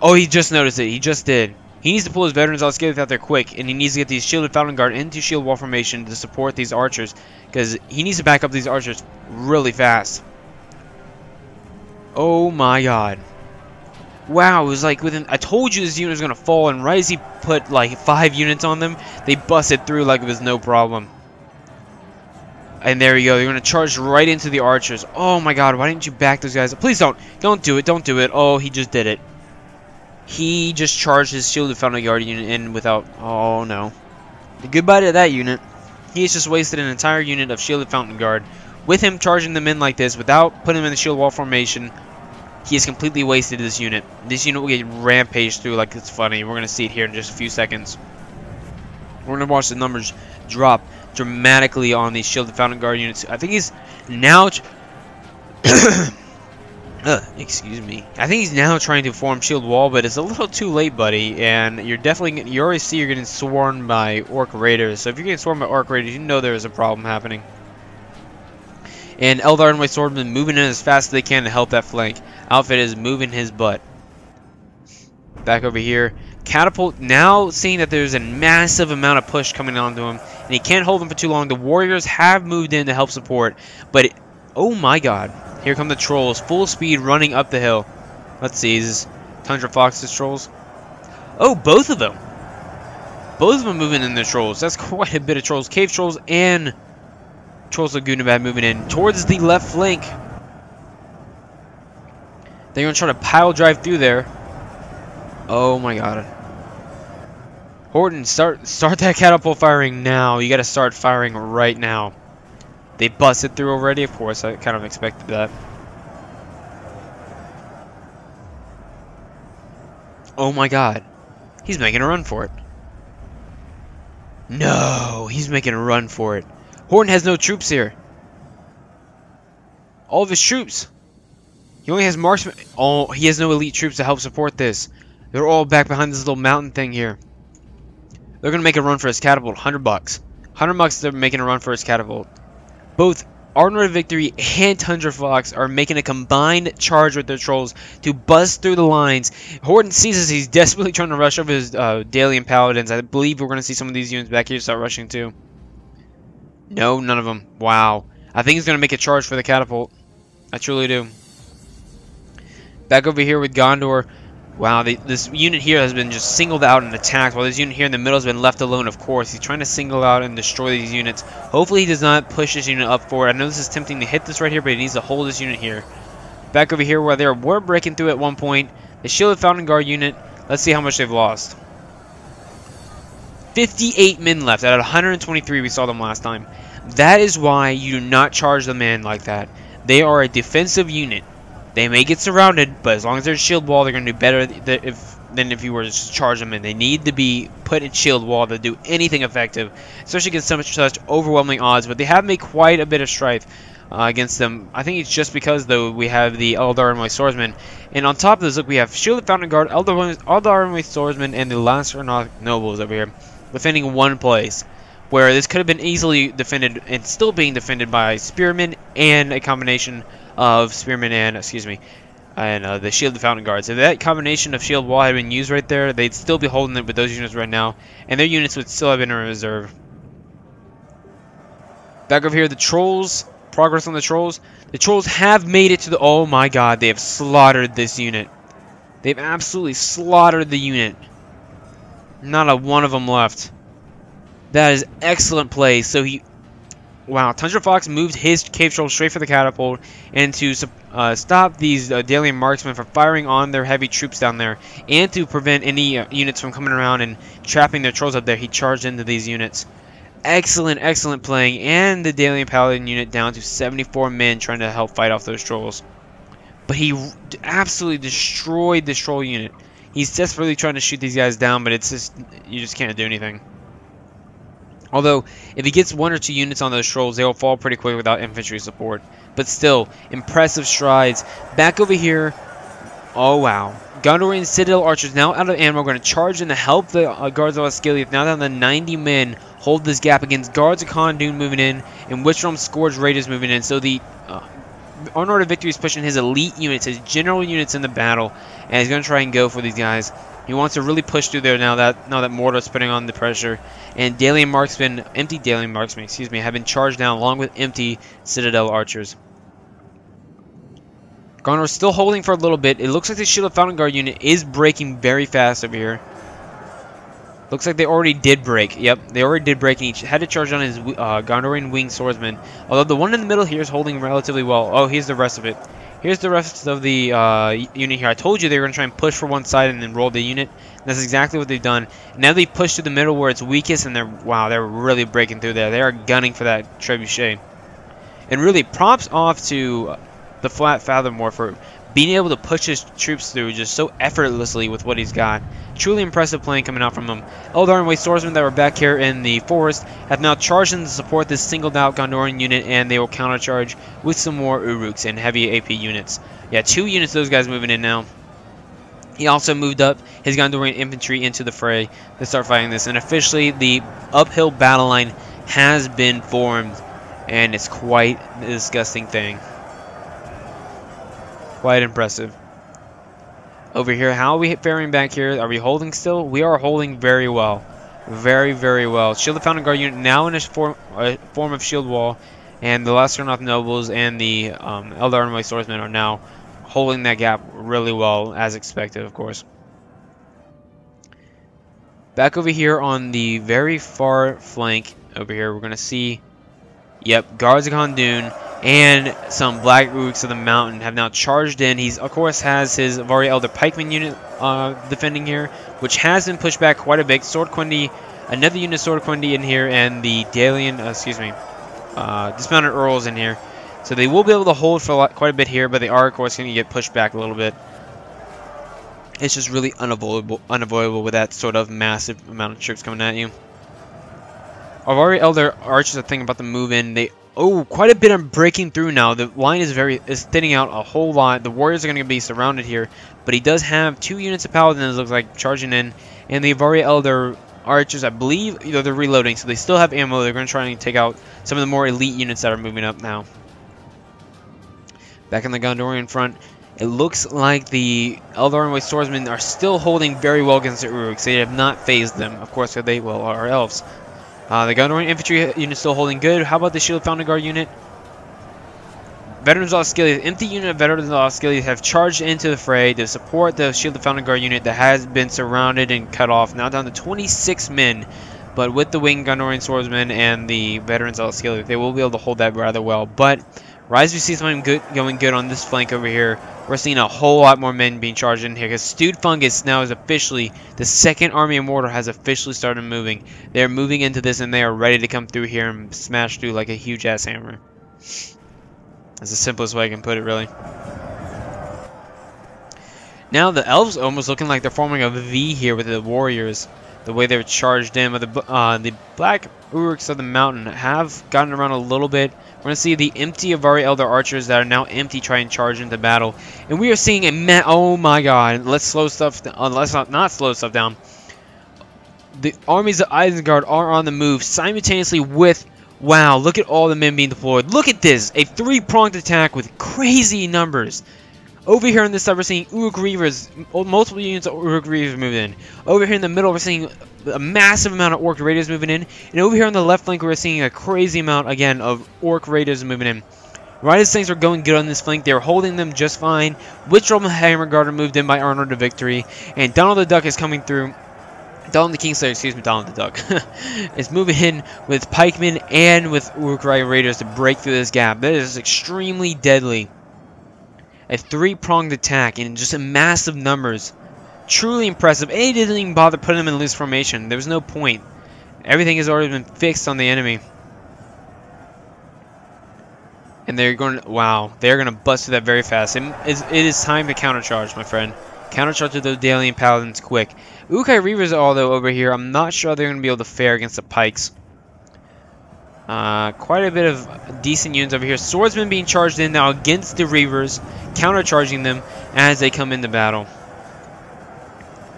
Oh, he just noticed it. He just did. He needs to pull his veterans out there quick, and he needs to get these shielded Fountain Guard into shield wall formation to support these archers, because he needs to back up these archers really fast. Oh my god. Wow, it was like within... I told you this unit was going to fall, and right as he put like 5 units on them, they busted through like it was no problem. And there you go. They're going to charge right into the archers. Oh my god, why didn't you back those guys up? Please don't. Don't do it. Don't do it. Oh, he just did it. He just charged his shielded Fountain Guard unit in without... Oh, no. Goodbye to that unit. He has just wasted an entire unit of shielded Fountain Guard. With him charging them in like this, without putting them in the shield wall formation, he has completely wasted this unit. This unit will get rampaged through like it's funny. We're going to see it here in just a few seconds. We're going to watch the numbers drop dramatically on these shielded Fountain Guard units. I think he's now... excuse me. I think he's now trying to form shield wall, but it's a little too late, buddy. And you're definitely, you already see you're getting swarmed by Orc Raiders. So if you're getting swarmed by Orc Raiders, you know there is a problem happening. And Eldar and White Swordman moving in as fast as they can to help that flank. Outfit is moving his butt. Back over here. Catapult, now seeing that there's a massive amount of push coming onto him, and he can't hold them for too long. The Warriors have moved in to help support, but oh my god. Here come the trolls, full speed running up the hill. Let's see, is this Tundra Fox's trolls? Oh, both of them. Both of them moving in their trolls. That's quite a bit of trolls. Cave trolls and Trolls of Gundabad moving in towards the left flank. They're going to try to pile drive through there. Oh my god. Horton, start that catapult firing now. You got to start firing right now. They busted through already, of course. I kind of expected that. Oh my god. He's making a run for it. No, he's making a run for it. Horton has no troops here. All of his troops. He only has marksmen. Oh, he has no elite troops to help support this. They're all back behind this little mountain thing here. They're going to make a run for his catapult. $100. $100 they're making a run for his catapult. Both Arnold Victory and Tundra Fox are making a combined charge with their trolls to bust through the lines. Horton sees this. He's desperately trying to rush over his Dalian Paladins. I believe we're going to see some of these units back here start rushing too. No, none of them. Wow. I think he's going to make a charge for the catapult. I truly do. Back over here with Gondor. Wow, this unit here has been just singled out and attacked, while this unit here in the middle has been left alone, of course. He's trying to single out and destroy these units. Hopefully he does not push this unit up forward. I know this is tempting to hit this right here, but he needs to hold this unit here. Back over here where they were breaking through at one point. The Shielded Fountain Guard unit, let's see how much they've lost. 58 men left out of 123 we saw them last time. That is why you do not charge them in like that. They are a defensive unit. They may get surrounded, but as long as there's shield wall, they're going to do better than if you were to just charge them in. They need to be put in shield wall to do anything effective, especially against such overwhelming odds. But they have made quite a bit of strife against them. I think it's just because, though, we have the Eldar Swordsman. And on top of this, look, we have Shielded Fountain Guard, Eldar Swordsman, and the Reforged Nobles over here, defending one place, where this could have been easily defended and still being defended by Spearmen and a combination of Spearmen and, the Shielded Fountain Guards. If that combination of shield wall had been used right there, they'd still be holding it with those units right now, and their units would still have been in reserve. Back over here, the Trolls. Progress on the Trolls. The Trolls have made it to the... Oh my god, they have slaughtered this unit. They've absolutely slaughtered the unit. Not a one of them left. That is excellent play. So he... Wow, Tundra Fox moved his Cave Troll straight for the catapult, and to stop these Dalian marksmen from firing on their heavy troops down there, and to prevent any units from coming around and trapping their trolls up there, he charged into these units. Excellent, excellent playing, and the Dalian Paladin unit down to 74 men trying to help fight off those trolls. But he absolutely destroyed this troll unit. He's desperately trying to shoot these guys down, but it's just, you just can't do anything. Although, if he gets one or two units on those trolls, they will fall pretty quick without infantry support. But still, impressive strides. Back over here, oh wow. Gondorian Citadel Archers now out of ammo, going to charge in to help the Guards of Osgiliath. Now down to 90 men, hold this gap against Guards of Khondun moving in, and Witchrealm Scourge Raiders moving in. So the Arnord of Victory is pushing his elite units, his general units in the battle, and he's going to try and go for these guys. He wants to really push through there now that Mordor's putting on the pressure. And Dalian Marksmen, empty Dalian Marksmen, have been charged down along with empty Citadel Archers. Gondor's still holding for a little bit. It looks like the Shielded Fountain Guard unit is breaking very fast over here. Looks like they already did break. Yep, they already did break, and he had to charge on his Gondorian Winged Swordsman. Although the one in the middle here is holding relatively well. Oh, here's the rest of it. Here's the rest of the unit here. I told you they were going to try and push for one side and then roll the unit. And that's exactly what they've done. Now they push to the middle where it's weakest, and they're really breaking through there. They are gunning for that trebuchet. And really, props off to the Flat Fathomore for being able to push his troops through just so effortlessly with what he's got. Truly impressive playing coming out from him. Eldar and Waste Swordsmen that were back here in the forest have now charged in to support this singled out Gondorian unit, and they will countercharge with some more Uruks and heavy AP units. Yeah, 2 units, those guys moving in now. He also moved up his Gondorian infantry into the fray to start fighting this, and officially the uphill battle line has been formed, and it's quite a disgusting thing. Quite impressive. Over here, how are we faring back here? Are we holding still? We are holding very well. Very, very well. Shielded Fountain Guard unit now in a form of shield wall, and the Lessernoth Nobles and the Eldar and Waste Swordsmen are now holding that gap really well, as expected, of course. Back over here on the very far flank, over here, we're going to see, yep, Guards of Khondun and some Black Uruks of the Mountain have now charged in. He's, of course, has his Vari Elder Pikeman unit defending here, which has been pushed back quite a bit. Sword Quindy, another unit of Sword Quindy in here, and the Dalian, Dismounted Earls in here. So they will be able to hold for quite a bit here, but they are, of course, going to get pushed back a little bit. It's just really unavoidable with that sort of massive amount of troops coming at you. Our Vari Elder Archers are thinking about the move in. Quite a bit of breaking through now. The line is thinning out a whole lot. The warriors are going to be surrounded here, but he does have 2 units of paladins, looks like, charging in, and the Vari Elder Archers, I believe, they're reloading, so they still have ammo. They're going to try and take out some of the more elite units that are moving up now. Back in the Gondorian front, it looks like the Eldar and Waste Swordsmen are still holding very well against the Uruks. They have not phased them. Of course, they are elves. The Gondorian infantry unit still holding good. How about the Shielded Fountain Guard unit? Veterans Auxiliaries, empty unit of Veterans Auxiliaries have charged into the fray to support the Shielded Founding Guard unit that has been surrounded and cut off. Now down to 26 men, but with the Winged Gondorian Swordsmen and the Veterans Auxiliaries, they will be able to hold that rather well. But Rise, we see something good going good on this flank over here. We're seeing a whole lot more men being charged in here because Stewed Fungus now is officially, the second army of Mordor has officially started moving. They're moving into this and they are ready to come through here and smash through like a huge ass hammer. That's the simplest way I can put it, really. Now the elves almost looking like they're forming a V here with the warriors. The way they're charged in, but the black Uruks of the mountain have gotten around a little bit. We're going to see the empty Avari Elder Archers that are now empty try and charge into battle. And we are seeing a oh my god, let's slow stuff down. Let's not slow stuff down. The armies of Isengard are on the move simultaneously with, wow, look at all the men being deployed. Look at this, a three-pronged attack with crazy numbers. Over here on this side, we're seeing Uruk Reavers, multiple units of Uruk Reavers moving in. Over here in the middle, we're seeing a massive amount of Orc Raiders moving in. And over here on the left flank, we're seeing a crazy amount, again, of Orc Raiders moving in. Right as things are going good on this flank, they're holding them just fine. Witchdrum Hammerguard are moved in by Arnor to victory. And Donald the Duck is coming through. Donald the Kingslayer, excuse me, Donald the Duck, is moving in with Pikemen and with Uruk Raiders to break through this gap. That is extremely deadly. A three-pronged attack in just a massive numbers. Truly impressive. And he didn't even bother putting them in loose formation. There was no point. Everything has already been fixed on the enemy. And they're going to, wow, they're going to bust through that very fast. It is time to countercharge, my friend. Countercharge to those Dalian Paladins quick. Urukai Reavers, although, over here, I'm not sure they're going to be able to fare against the Pikes. Quite a bit of decent units over here. Swordsmen being charged in now against the Reavers, countercharging them as they come into battle.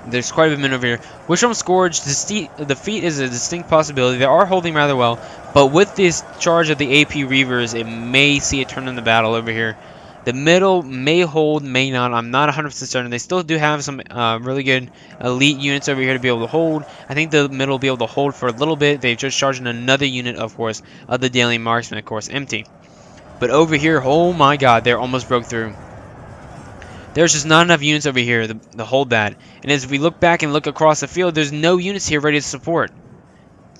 There's quite a bit of men over here. Witchhelm Scourge, defeat is a distinct possibility. They are holding rather well, but with this charge of the AP Reavers, it may see a turn in the battle over here. The middle may hold, may not. I'm not 100% certain. They still do have some really good elite units over here to be able to hold. I think the middle will be able to hold for a little bit. They've just charged in another unit, of course, of the Daily Marksman, of course, empty. But over here, oh my god, they're almost broke through. There's just not enough units over here to hold that. And as we look back and look across the field, there's no units here ready to support.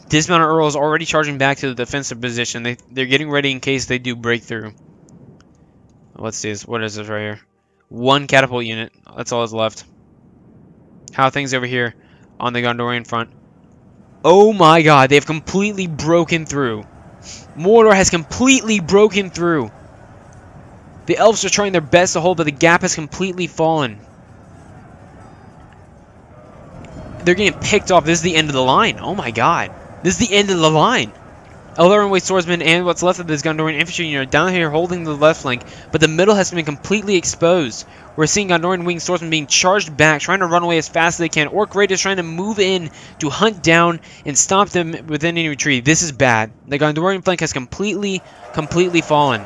Dismounted Earl is already charging back to the defensive position. They're getting ready in case they do break through. Let's see this. What is this right here? One catapult unit. That's all that's left. How are things over here on the Gondorian front? Oh my god, they've completely broken through. Mordor has completely broken through. The elves are trying their best to hold, but the gap has completely fallen. They're getting picked off. This is the end of the line. Oh my god. This is the end of the line. Eldar Weight Swordsmen and what's left of this Gondorian infantry unit are down here holding the left flank, but the middle has been completely exposed. We're seeing Gondorian Winged Swordsmen being charged back, trying to run away as fast as they can. Orc Raiders trying to move in to hunt down and stop them within any retreat. This is bad. The Gondorian flank has completely fallen.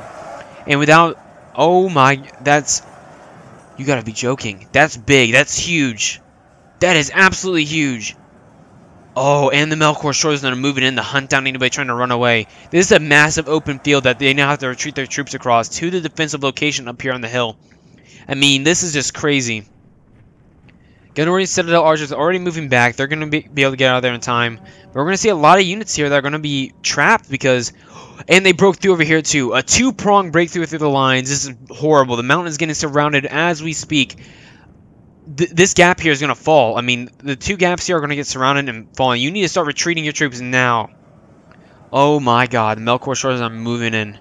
And without, oh my, that's, you gotta be joking. That's big. That's huge. That is absolutely huge. Oh, and the Melkor Shores are moving in to hunt down anybody trying to run away. This is a massive open field that they now have to retreat their troops across to the defensive location up here on the hill. I mean, this is just crazy. Gondorian Citadel Archers are already moving back. They're going to be able to get out of there in time. But we're going to see a lot of units here that are going to be trapped because... And they broke through over here too. A two-pronged breakthrough through the lines. This is horrible. The mountain is getting surrounded as we speak. This gap here is going to fall. I mean, the two gaps here are going to get surrounded and falling. You need to start retreating your troops now. Oh my god. The Melkor Shores are moving in.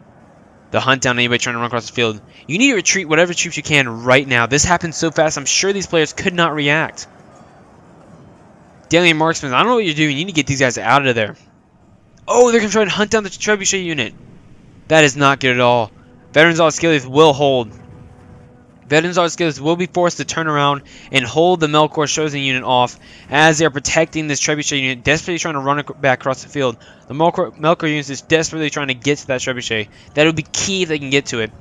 The hunt down anybody trying to run across the field. You need to retreat whatever troops you can right now. This happened so fast, I'm sure these players could not react. Dalian Marksmen, I don't know what you're doing. You need to get these guys out of there. Oh, they're going to try and hunt down the Trebuchet unit. That is not good at all. Veterans Auxiliaries will hold. Veterans Auxiliaries will be forced to turn around and hold the Melkor Chosen unit off as they're protecting this Trebuchet unit, desperately trying to run it back across the field. The Melkor unit is desperately trying to get to that Trebuchet. That would be key if they can get to it.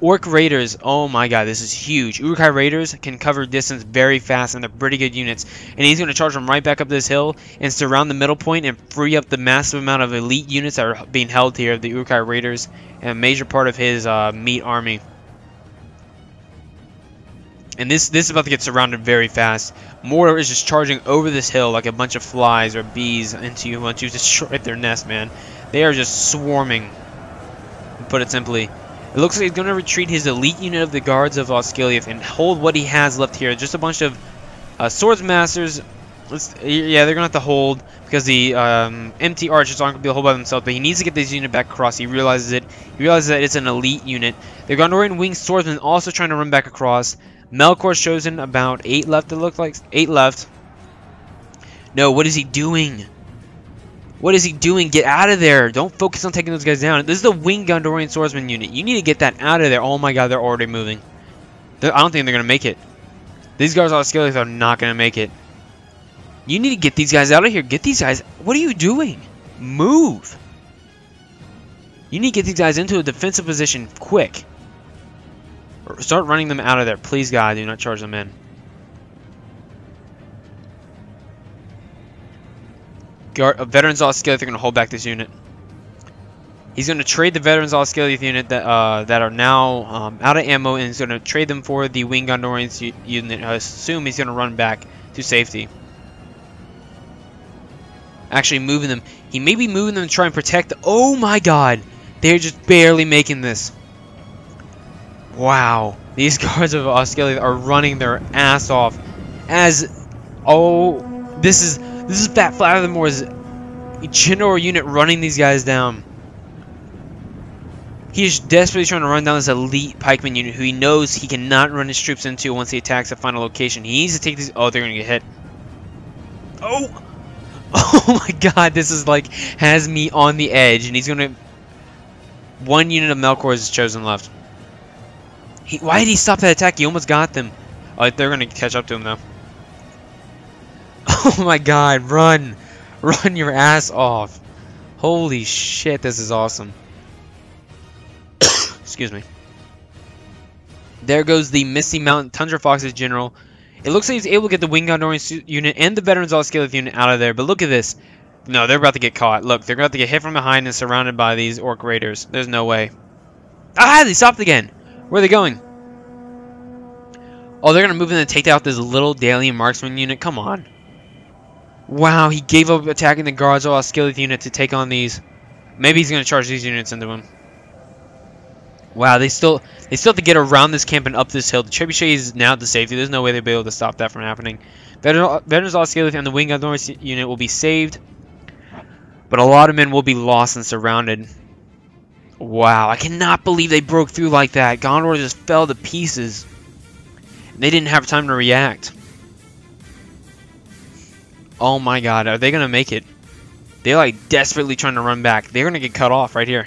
Orc Raiders, oh my god, this is huge. Uruk-hai Raiders can cover distance very fast, and they're pretty good units. And he's going to charge them right back up this hill and surround the middle point and free up the massive amount of elite units that are being held here, the Uruk-hai Raiders, and a major part of his meat army. And this is about to get surrounded very fast. Mordor is just charging over this hill like a bunch of flies or bees into you once you destroy their nest, man. They are just swarming, to put it simply. It looks like he's going to retreat his elite unit of the guards of Osgiliath and hold what he has left here. Just a bunch of swords masters. Yeah, they're going to have to hold because the empty archers aren't going to be able to hold by themselves. But he needs to get this unit back across. He realizes it. He realizes that it's an elite unit. The Gondorian winged swordsman also trying to run back across. Melkor's chosen about 8 left, it looks like. 8 left. No, what is he doing? What is he doing? Get out of there. Don't focus on taking those guys down. This is the winged Gondorian swordsman unit. You need to get that out of there. Oh my god, they're already moving. I don't think they're going to make it. These guys on Osgiliath are not going to make it. You need to get these guys out of here. Get these guys. What are you doing? Move. You need to get these guys into a defensive position quick. Start running them out of there. Please, God, do not charge them in. Veterans Osgiliath are going to hold back this unit. He's going to trade the Veterans Osgiliath unit that are now out of ammo, and he's going to trade them for the Winged Gondorian unit. I assume he's going to run back to safety. Actually moving them. He may be moving them to try and protect. Oh my god. They're just barely making this. Wow. These guards of Osgiliath are running their ass off. As... Oh... This is Fat Flathermore's general unit running these guys down. He is desperately trying to run down this elite pikeman unit who he knows he cannot run his troops into once he attacks the final location. He needs to take these... Oh, they're going to get hit. Oh! Oh my god, this is like... Has me on the edge, and he's going to... One unit of Melkor is chosen left. Why did he stop that attack? He almost got them. Oh, they're going to catch up to him, though. Oh my god, run! Run your ass off. Holy shit, this is awesome. Excuse me. There goes the Misty Mountain Tundra Fox's general. It looks like he's able to get the Winged Gondorian unit and the Veterans Osgiliath unit out of there, but look at this. No, they're about to get caught. Look, they're about to get hit from behind and surrounded by these Orc Raiders. There's no way. Ah, they stopped again! Where are they going? Oh, they're going to move in and take out this little Dalian Marksman unit? Come on. Wow, he gave up attacking the guards of Osgiliath unit to take on these. Maybe he's going to charge these units into him. Wow, they still have to get around this camp and up this hill. The trebuchet is now to safety. There's no way they'll be able to stop that from happening. Veterans Osgiliath and the Winged Gondorian unit will be saved. But a lot of men will be lost and surrounded. Wow, I cannot believe they broke through like that. Gondor just fell to pieces. And they didn't have time to react. Oh my god, are they going to make it? They're like desperately trying to run back. They're going to get cut off right here.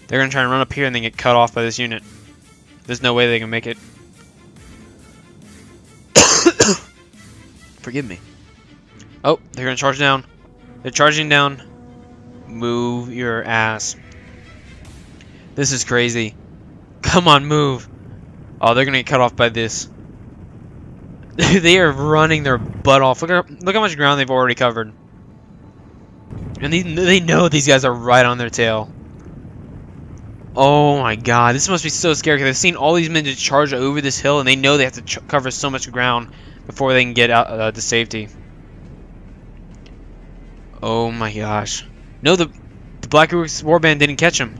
They're going to try and run up here and then get cut off by this unit. There's no way they can make it. Forgive me. Oh, they're going to charge down. They're charging down. Move your ass. This is crazy. Come on, move. Oh, they're going to get cut off by this. They are running their butt off. Look how much ground they've already covered. And they know these guys are right on their tail. Oh my god, this must be so scary because I've seen all these men just charge over this hill and they know they have to cover so much ground before they can get out to safety. Oh my gosh. No, the Black Uruk's warband didn't catch him.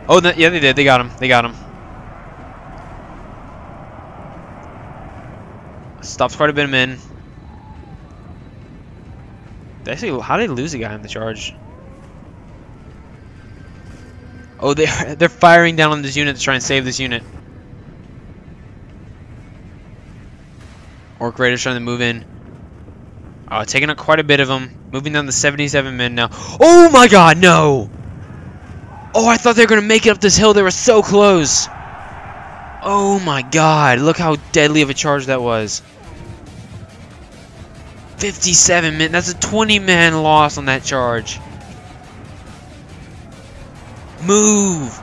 Oh, yeah, they did. They got him. They got him. Stops quite a bit of men. How did they lose a guy in the charge? Oh, they're firing down on this unit to try and save this unit. Orc Raiders trying to move in. Taking out quite a bit of them. Moving down to 77 men now. Oh my god, no! Oh, I thought they were going to make it up this hill. They were so close. Oh my god, look how deadly of a charge that was. 57 men. That's a 20-man loss on that charge. Move!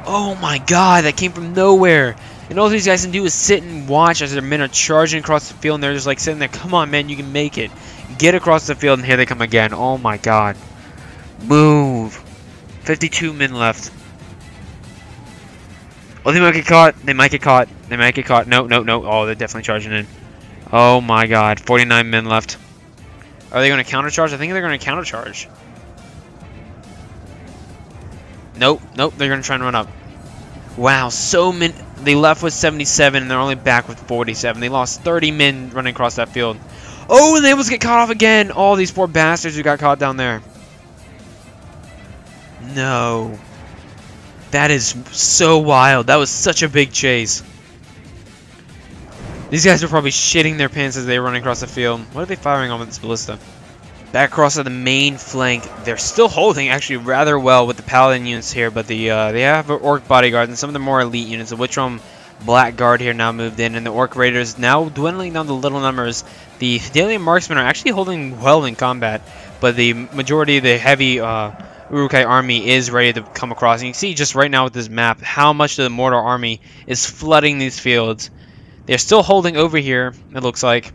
Oh my god, that came from nowhere. And all these guys can do is sit and watch as their men are charging across the field, and they're just like sitting there, come on man, you can make it. Get across the field, and here they come again. Oh my god. Move. 52 men left. Oh, they might get caught. They might get caught. They might get caught. No, no, no. Oh, they're definitely charging in. Oh my god. 49 men left. Are they going to countercharge? I think they're going to countercharge. Nope, nope. They're going to try and run up. Wow, so many. They left with 77, and they're only back with 47. They lost 30 men running across that field. Oh, and they almost get caught off again. All these poor bastards who got caught down there. No. That is so wild. That was such a big chase. These guys were probably shitting their pants as they were running across the field. What are they firing on with this ballista? Back across to the main flank. They're still holding actually rather well with the paladin units here, but they have orc bodyguards and some of the more elite units. The Witchrom Blackguard here now moved in, and the orc raiders now dwindling down to little numbers. The daily marksmen are actually holding well in combat, but the majority of the heavy Uruk-hai army is ready to come across. And you can see just right now with this map how much the Mordor army is flooding these fields. They're still holding over here, it looks like.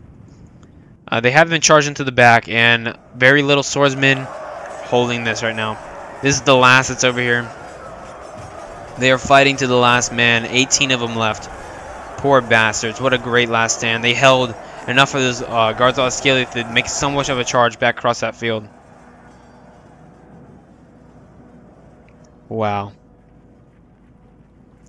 They haven't been charged into the back, and very little swordsmen holding this right now. This is the last that's over here. They are fighting to the last man. 18 of them left. Poor bastards. What a great last stand. They held enough of those guards on Osgiliath to make so much of a charge back across that field. Wow.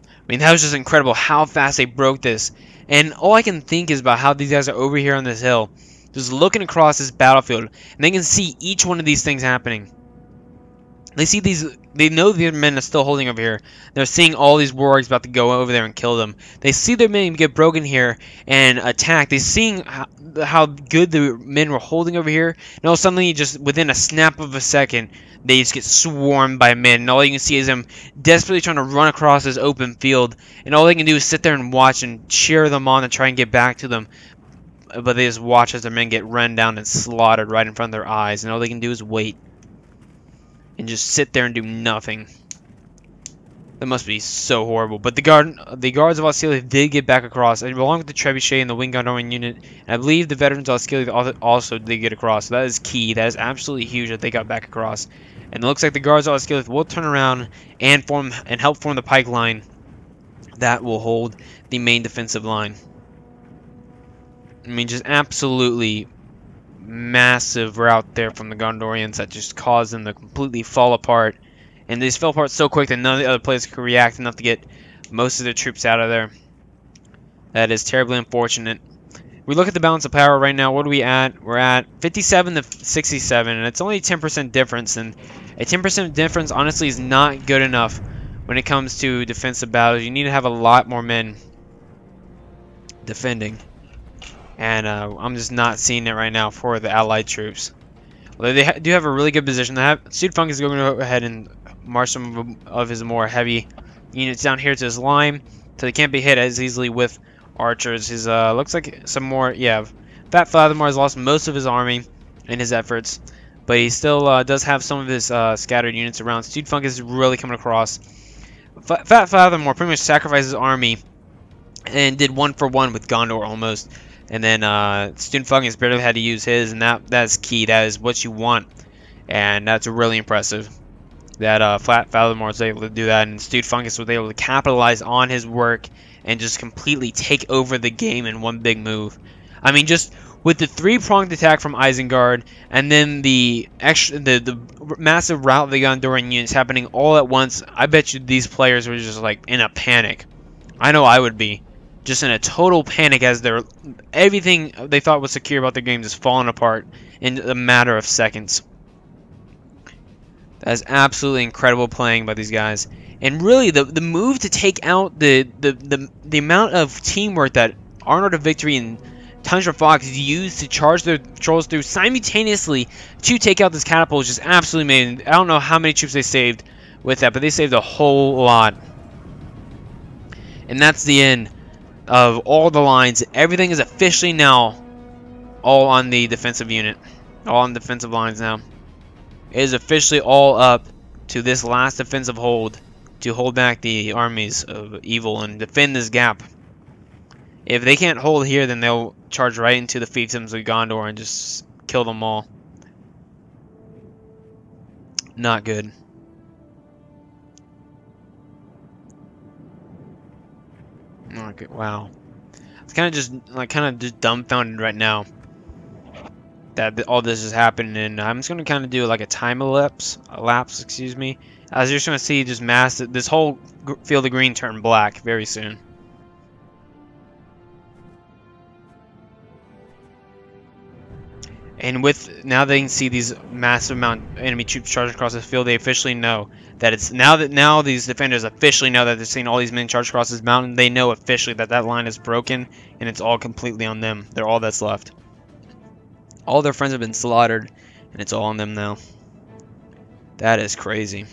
I mean, that was just incredible how fast they broke this. And all I can think is about how these guys are over here on this hill, just looking across this battlefield, and they can see each one of these things happening. They see these, they know their men are still holding over here. They're seeing all these warriors about to go over there and kill them. They see their men get broken here and attack. They're seeing how good the men were holding over here. And all suddenly, just within a snap of a second, they just get swarmed by men. And all you can see is them desperately trying to run across this open field. And all they can do is sit there and watch and cheer them on and try and get back to them. But they just watch as their men get run down and slaughtered right in front of their eyes. And all they can do is wait. And just sit there and do nothing. That must be so horrible. But the guards of Osgiliath did get back across, along with the trebuchet and the wing Gondorian unit. And I believe the veterans of Osgiliath also did get across. So that is key. That is absolutely huge that they got back across. And it looks like the guards of Osgiliath will turn around and help form the pike line that will hold the main defensive line. I mean, just absolutely massive route there from the Gondorians that just caused them to completely fall apart. And they just fell apart so quick that none of the other players could react enough to get most of their troops out of there. That is terribly unfortunate. We look at the balance of power right now. What are we at? We're at 57 to 67, and it's only a 10% difference. And a 10% difference, honestly, is not good enough when it comes to defensive battles. You need to have a lot more men defending. And I'm just not seeing it right now for the allied troops. Although they do have a really good position. Studfunk is going to go ahead and march some of his more heavy units down here to his line, so they can't be hit as easily with archers. His looks like some more. Yeah, Fat Flathermore has lost most of his army in his efforts, but he still does have some of his scattered units around. Studfunk is really coming across. Fat Flathermore pretty much sacrificed his army and did 1-for-1 with Gondor almost. And then Studfunk has barely had to use his, and that's key. That is what you want, and that's really impressive that Fat Flathermore was able to do that, and Studfungus was able to capitalize on his work and just completely take over the game in one big move. I mean, just with the three-pronged attack from Isengard, and then the massive rout of the Gondorian units happening all at once, I bet you these players were just like in a panic. I know I would be. Just in a total panic as everything they thought was secure about their game just falling apart in a matter of seconds. That is absolutely incredible playing by these guys. And really, the move to take out the amount of teamwork that Arnold of Victory and Tundra Fox used to charge their trolls through simultaneously to take out this catapult is just absolutely amazing. I don't know how many troops they saved with that, but they saved a whole lot. And that's the end of all the lines. Everything is officially now all on the defensive unit. All on defensive lines now. It is officially all up to this last defensive hold to hold back the armies of evil and defend this gap. If they can't hold here, then they'll charge right into the fiefdoms of Gondor and just kill them all. Not good. Okay, wow. It's kind of just dumbfounded right now that all this is happening, and I'm just gonna kind of do like a time elapse, excuse me. As you're just gonna see, just this whole field of green turn black very soon. And with now they can see these massive amount of enemy troops charging across the field, they officially know that it's now these defenders officially know that they're seeing all these men charge across this mountain. They know officially that that line is broken and it's all completely on them. They're all that's left. All their friends have been slaughtered and it's all on them now. That is crazy.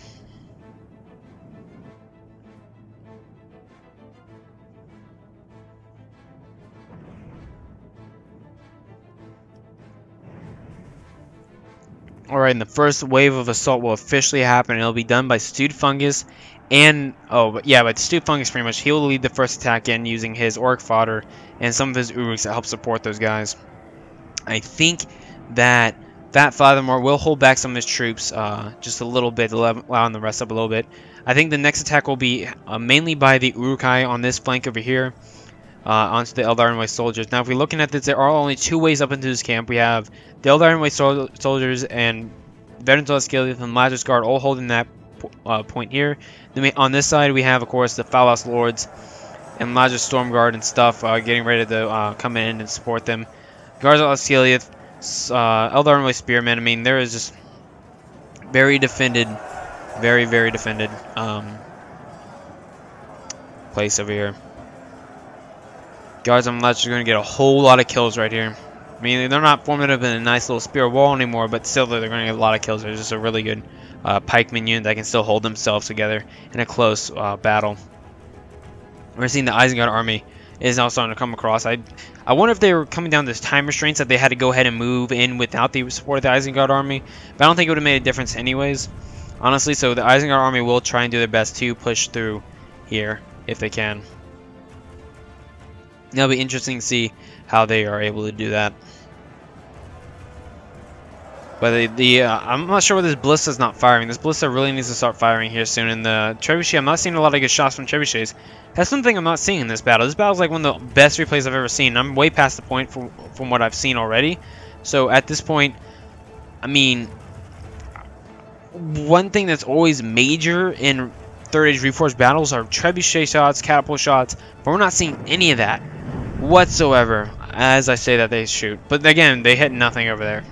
Alright, and the first wave of assault will officially happen, and it'll be done by Stewed Fungus and... oh, but yeah, but Stewed Fungus pretty much, he'll lead the first attack in using his Orc Fodder and some of his Uruks to help support those guys. I think that Fat Fathermore will hold back some of his troops just a little bit, allowing the rest up a little bit. I think the next attack will be mainly by the Urukai on this flank over here. Onto the Eldar Way soldiers. Now, if we're looking at this, there are only two ways up into this camp. We have the Eldar Way soldiers and Veterans of Skillet and Lazarus Guard all holding that point here. Then on this side, we have, of course, the Phalos Lords and Lazarus Storm Guard and stuff getting ready to come in and support them. Guards of Skillet, Eldar Way Spearmen. I mean, there is just very defended, very defended place over here. Guards on left are going to get a whole lot of kills right here. I mean, they're not formative in a nice little spear wall anymore, but still they're going to get a lot of kills. There's just a really good pikeman unit that can still hold themselves together in a close battle. We're seeing the Isengard army is now starting to come across. I wonder if they were coming down to this time restraints that they had to go ahead and move in without the support of the Isengard army. But I don't think it would have made a difference anyways, honestly. So the Isengard army will try and do their best to push through here if they can. It'll be interesting to see how they are able to do that. But I'm not sure why this Ballista's not firing. This Ballista really needs to start firing here soon. And the Trebuchet, I'm not seeing a lot of good shots from Trebuchets. That's something I'm not seeing in this battle. This battle is like one of the best replays I've ever seen. I'm way past the point from what I've seen already. So at this point, I mean, one thing that's always major in Third Age Reforged battles are Trebuchet shots, catapult shots, but we're not seeing any of that whatsoever as I say that they shoot. But again, they hit nothing over there.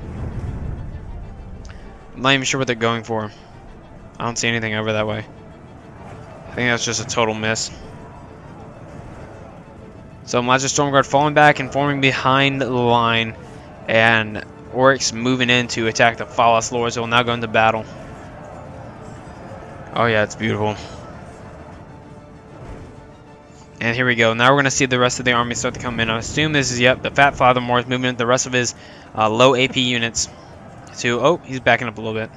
I'm not even sure what they're going for. I don't see anything over that way. I think that's just a total miss. So Lazarus Stormguard falling back and forming behind the line, and Oryx moving in to attack the Phalos Lords who will now go into battle. Oh yeah, it's beautiful. And here we go. Now we're going to see the rest of the army start to come in. I assume this is, yep, the Fat Fathermore is moving the rest of his low AP units to... oh, he's backing up a little bit.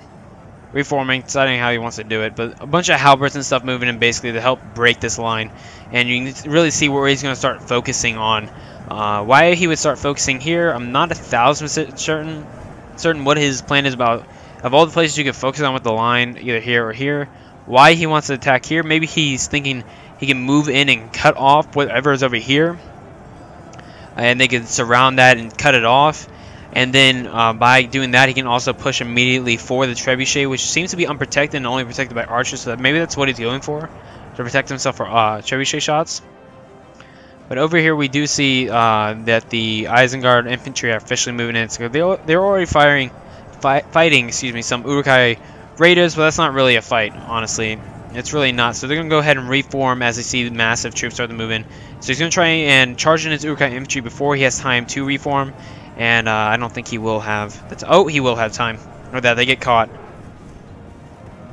Reforming, deciding how he wants to do it. But a bunch of halberds and stuff moving in basically to help break this line. And you can really see where he's going to start focusing on. Why he would start focusing here, I'm not 1,000% certain what his plan is about. Of all the places you could focus on with the line, either here or here, why he wants to attack here, maybe he's thinking he can move in and cut off whatever is over here, and they can surround that and cut it off. And then by doing that, he can also push immediately for the Trebuchet, which seems to be unprotected and only protected by archers. So that maybe that's what he's going for, to protect himself for Trebuchet shots. But over here, we do see that the Isengard infantry are officially moving in. So they're already fighting, excuse me, some Urukai raiders, but that's not really a fight, honestly. It's really not. So they're going to go ahead and reform as they see massive troops start to move in. So he's going to try and charge in his Urukai infantry before he has time to reform. And I don't think he will have... oh, he will have time. Or that they get caught.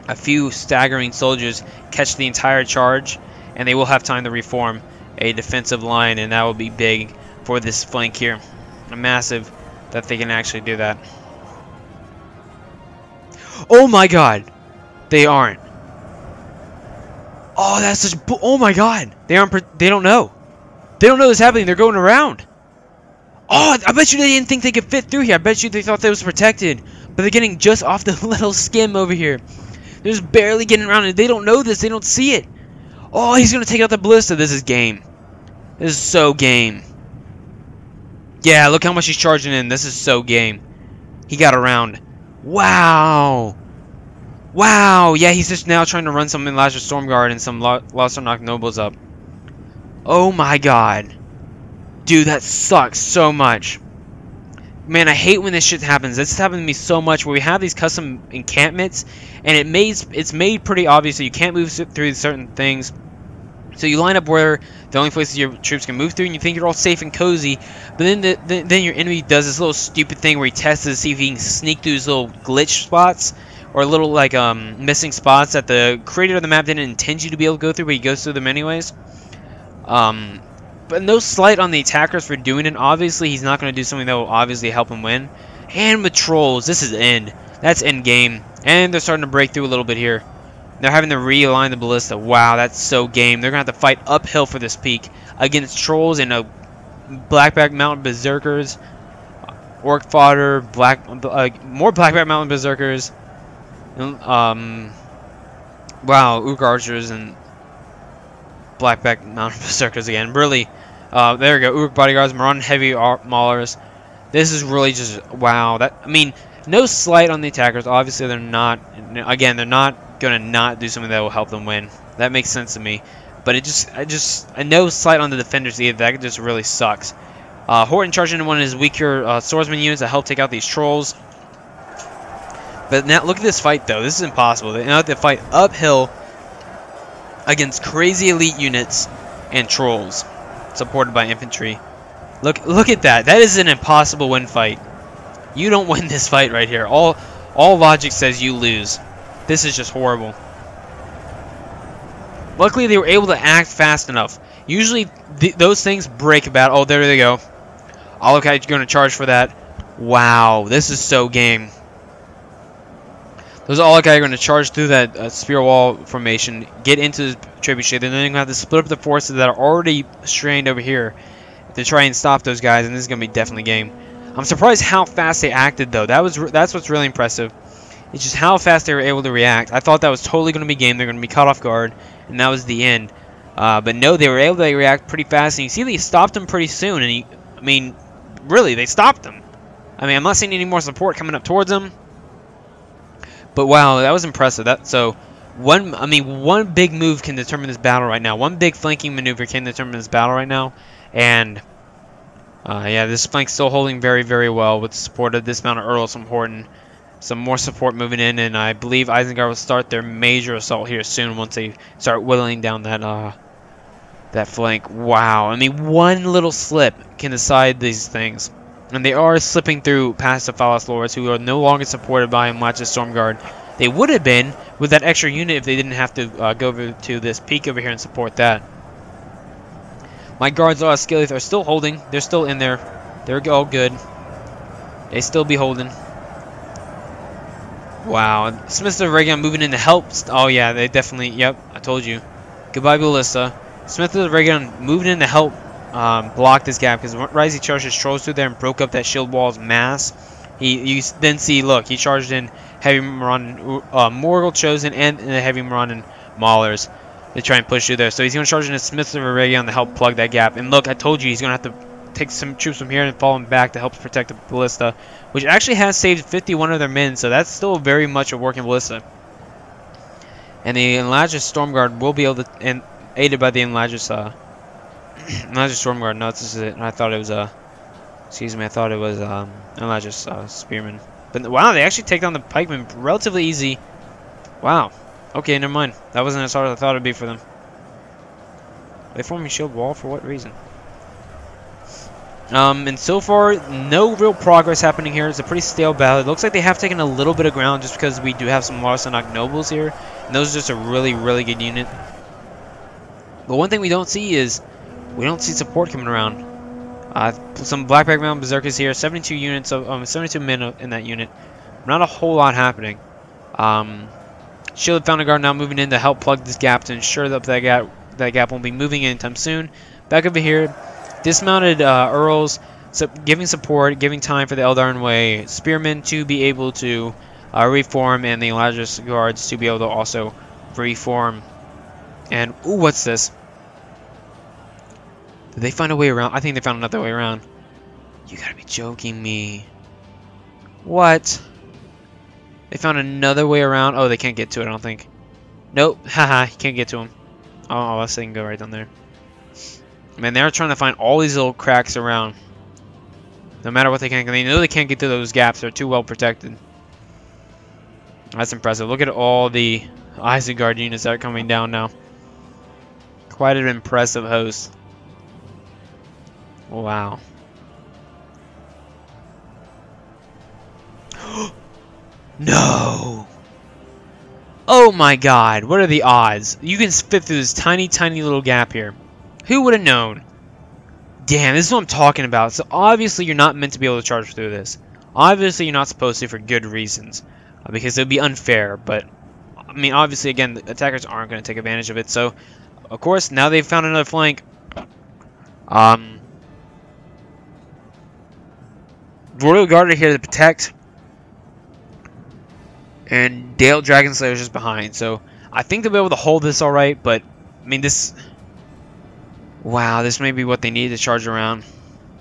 A few staggering soldiers catch the entire charge, and they will have time to reform a defensive line, and that will be big for this flank here. Massive that they can actually do that. Oh my god! They aren't. Oh, that's such oh my god. They don't know. They don't know this happening. They're going around. Oh, I bet you they didn't think they could fit through here. I bet you they thought they was protected. But they're getting just off the little skim over here. They're just barely getting around and they don't know this. They don't see it. Oh, he's going to take out the ballista. This is game. This is so game. Yeah, look how much he's charging in. This is so game. He got around. Wow. Wow. Yeah, he's just now trying to run some Enlarged Stormguard and some Lost Ark Nobles up. Oh my god. Dude, that sucks so much. Man, I hate when this shit happens. This happened to me so much where we have these custom encampments and it's made pretty obvious that you can't move through certain things. So you line up where the only places your troops can move through and you think you're all safe and cozy, but then your enemy does this little stupid thing where he tests to see if he can sneak through these little glitch spots or little like missing spots that the creator of the map didn't intend you to be able to go through, but he goes through them anyways. But no slight on the attackers for doing it. Obviously, he's not going to do something that will obviously help him win. And with trolls, this is end. That's end game. And they're starting to break through a little bit here. They're having to realign the ballista. Wow, that's so game. They're going to have to fight uphill for this peak against trolls and Blackback Mountain Berserkers, Orc Fodder, more Blackback Mountain Berserkers, wow, Ook Archers and Blackback Mountain Berserkers again. Really, there we go. Ook Bodyguards, Moran Heavy Maulers. This is really just wow. I mean, no slight on the attackers. Obviously, they're not. Again, they're not gonna not do something that will help them win. That makes sense to me. But I no slight on the defenders either. That just really sucks. Horton charging in one of his weaker swordsman units to help take out these trolls. But now look at this fight though. This is impossible. They now have to fight uphill against crazy elite units and trolls supported by infantry. Look at that. That is an impossible win fight. You don't win this fight right here. All logic says you lose. This is just horrible. Luckily they were able to act fast enough. Usually those things break about. Oh, there they go. Oh, look how you're going to charge for that. Wow, this is so game. Those Olokai are going to charge through that spear wall formation, get into the trebuchet, then they're going to have to split up the forces that are already strained over here to try and stop those guys, and this is going to be definitely game. I'm surprised how fast they acted, though. That's what's really impressive. It's just how fast they were able to react. I thought that was totally going to be game. They're going to be caught off guard, and that was the end. But no, they were able to react pretty fast, and you see they stopped them pretty soon. And I mean, really, they stopped them. I mean, I'm not seeing any more support coming up towards them. But wow, that was impressive. One big move can determine this battle right now. One big flanking maneuver can determine this battle right now. And yeah, this flank's still holding very, very well with the support of this amount of Earls from Horton. Some more support moving in, and I believe Isengard will start their major assault here soon once they start whittling down that flank. Wow, I mean, one little slip can decide these things. And they are slipping through past the Phalos Lords, who are no longer supported by Enlarged Stormguard. They would have been with that extra unit if they didn't have to go over to this peak over here and support that. My guards are Skilleth are still holding. They're still in there. They're all good. They still be holding. Wow. Smiths of Regan moving in to help. Oh yeah, they definitely. Yep, I told you. Goodbye, Ballista. Smiths of Regan moving in to help block this gap because Risey charged his trolls through there and broke up that shield wall's mass. You then see, look, he charged in Heavy Moran, Morgul Chosen, and the Heavy Moran and Maulers to try and push through there. So he's going to charge in his Smiths of Regan to help plug that gap. And look, I told you he's going to have to take some troops from here and fall back to help protect the Ballista, which actually has saved 51 of their men, so that's still very much a working Ballista. And the Enlarged Stormguard will be able to, and aided by the Enlarged Stormguard. No, this is it. I thought it was excuse me, I thought it was Enlarged Spearman. But wow, they actually take down the pikemen relatively easy. Wow. Okay, never mind. That wasn't as hard as I thought it'd be for them. They forming shield wall for what reason? And so far, no real progress happening here. It's a pretty stale battle. It looks like they have taken a little bit of ground just because we do have some Lost Ark Nobles here. And those are just a really, really good unit. But one thing we don't see is we don't see support coming around. Some Blackback Mountain Berserkers here. 72 units of 72 men in that unit. Not a whole lot happening. Shielded Fountain Guard now moving in to help plug this gap to ensure that that gap won't be moving anytime soon. Back over here, dismounted Earls, giving support, giving time for the Eldarin Way Spearmen to be able to reform, and the Elijah's Guards to be able to also reform. And, ooh, what's this? Did they find a way around? I think they found another way around. You gotta be joking me. What? They found another way around? Oh, they can't get to it, I don't think. Nope. Haha, you can't get to them. Oh, unless they can go right down there. Man, they're trying to find all these little cracks around. No matter what they can. They know they can't get through those gaps. They're too well protected. That's impressive. Look at all the Isengard units that are coming down now. Quite an impressive host. Wow. No! Oh my god, what are the odds? You can fit through this tiny, tiny little gap here. Who would have known? Damn, this is what I'm talking about. So obviously you're not meant to be able to charge through this. Obviously you're not supposed to for good reasons. Because it would be unfair, but... I mean, obviously, again, the attackers aren't going to take advantage of it. So, of course, now they've found another flank. Royal Guard are here to protect. And Dale Dragonslayer is just behind. So, I think they'll be able to hold this alright. But, I mean, this... Wow, this may be what they need to charge around.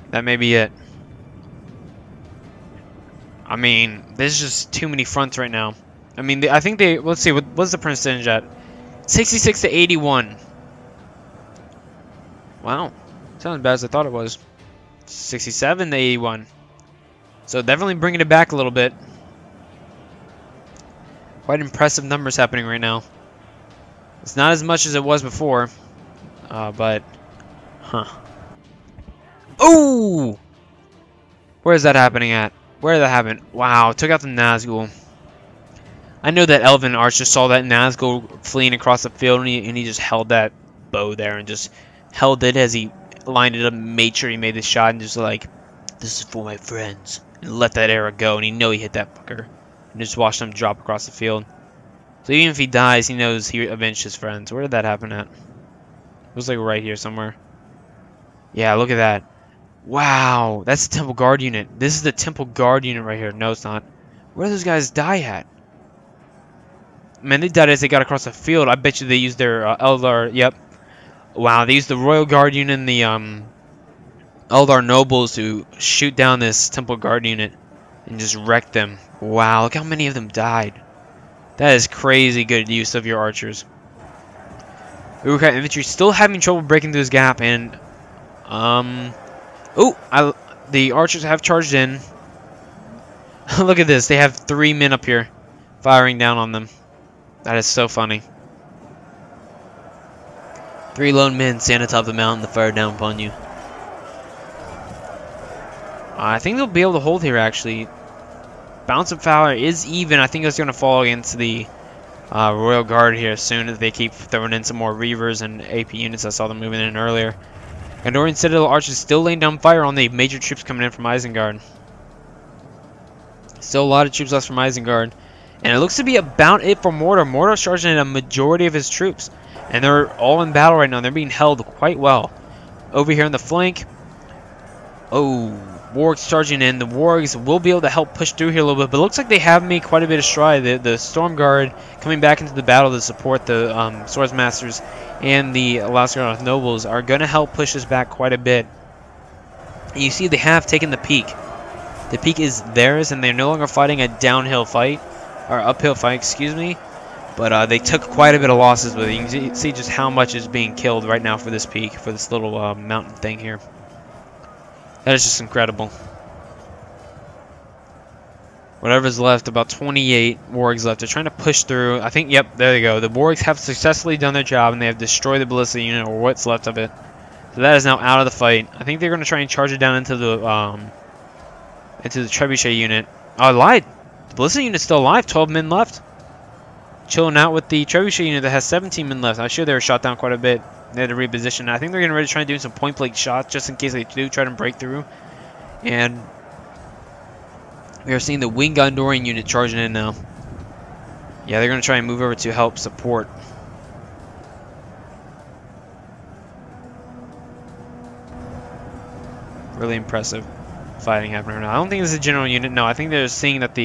That may be it. I mean, there's just too many fronts right now. I mean, I think they... Let's see, what's the percentage at? 66 to 81. Wow. Sounds as bad as I thought it was. 67 to 81. So definitely bringing it back a little bit. Quite impressive numbers happening right now. It's not as much as it was before. But... Huh. Ooh! Where is that happening at? Where did that happen? Wow, took out the Nazgul. I know that Elven Archer saw that Nazgul fleeing across the field, and he just held that bow there and just held it as he lined it up and made sure he made the shot and just like, this is for my friends. And let that arrow go, and he know he hit that fucker. And just watched him drop across the field. So even if he dies, he knows he avenged his friends. Where did that happen at? It was like right here somewhere. Yeah, look at that. Wow, that's the Temple Guard unit. This is the Temple Guard unit right here. No, it's not. Where do those guys die at? Man, they died as they got across the field. I bet you they used their Eldar. Yep. Wow, they used the Royal Guard unit and the Eldar Nobles to shoot down this Temple Guard unit and just wreck them. Wow, look how many of them died. That is crazy good use of your archers. Uruk-hai infantry still having trouble breaking through this gap, and the archers have charged in. Look at this. They have 3 men up here firing down on them. That is so funny. 3 lone men stand atop the mountain to fire down upon you. I think they'll be able to hold here, actually. Balance of power is even. I think it's going to fall against the Royal Guard here soon as they keep throwing in some more Reavers and AP units. I saw them moving in earlier. Gondorian Citadel archers still laying down fire on the major troops coming in from Isengard. Still a lot of troops left from Isengard. And it looks to be about it for Mordor. Mordor's charging in a majority of his troops. And they're all in battle right now. They're being held quite well. Over here on the flank. Oh, Wargs charging in. The Wargs will be able to help push through here a little bit. But it looks like they have made quite a bit of stride. The Storm Guard coming back into the battle to support the Swordsmasters and the Lasgarnoth Nobles are going to help push this back quite a bit. And you see they have taken the peak. The peak is theirs, and they're no longer fighting a downhill fight. Or uphill fight, excuse me. But they took quite a bit of losses with it. You can see just how much is being killed right now for this peak, for this little mountain thing here. That is just incredible. Whatever's left, about 28 wargs left. They're trying to push through. I think, yep, there they go. The wargs have successfully done their job, and they have destroyed the ballista unit, or what's left of it. So that is now out of the fight. I think they're going to try and charge it down into the trebuchet unit. Oh, I lied. The ballista unit's still alive. 12 men left. Chilling out with the trebuchet unit that has 17 men left. I'm sure they were shot down quite a bit. They had to reposition. I think they're getting ready to try and do some point-blank shots just in case they do try to break through. And we are seeing the Wing Gondorian unit charging in now. Yeah, they're going to try and move over to help support. Really impressive fighting happening right now. I don't think this is a general unit. No, I think they're seeing that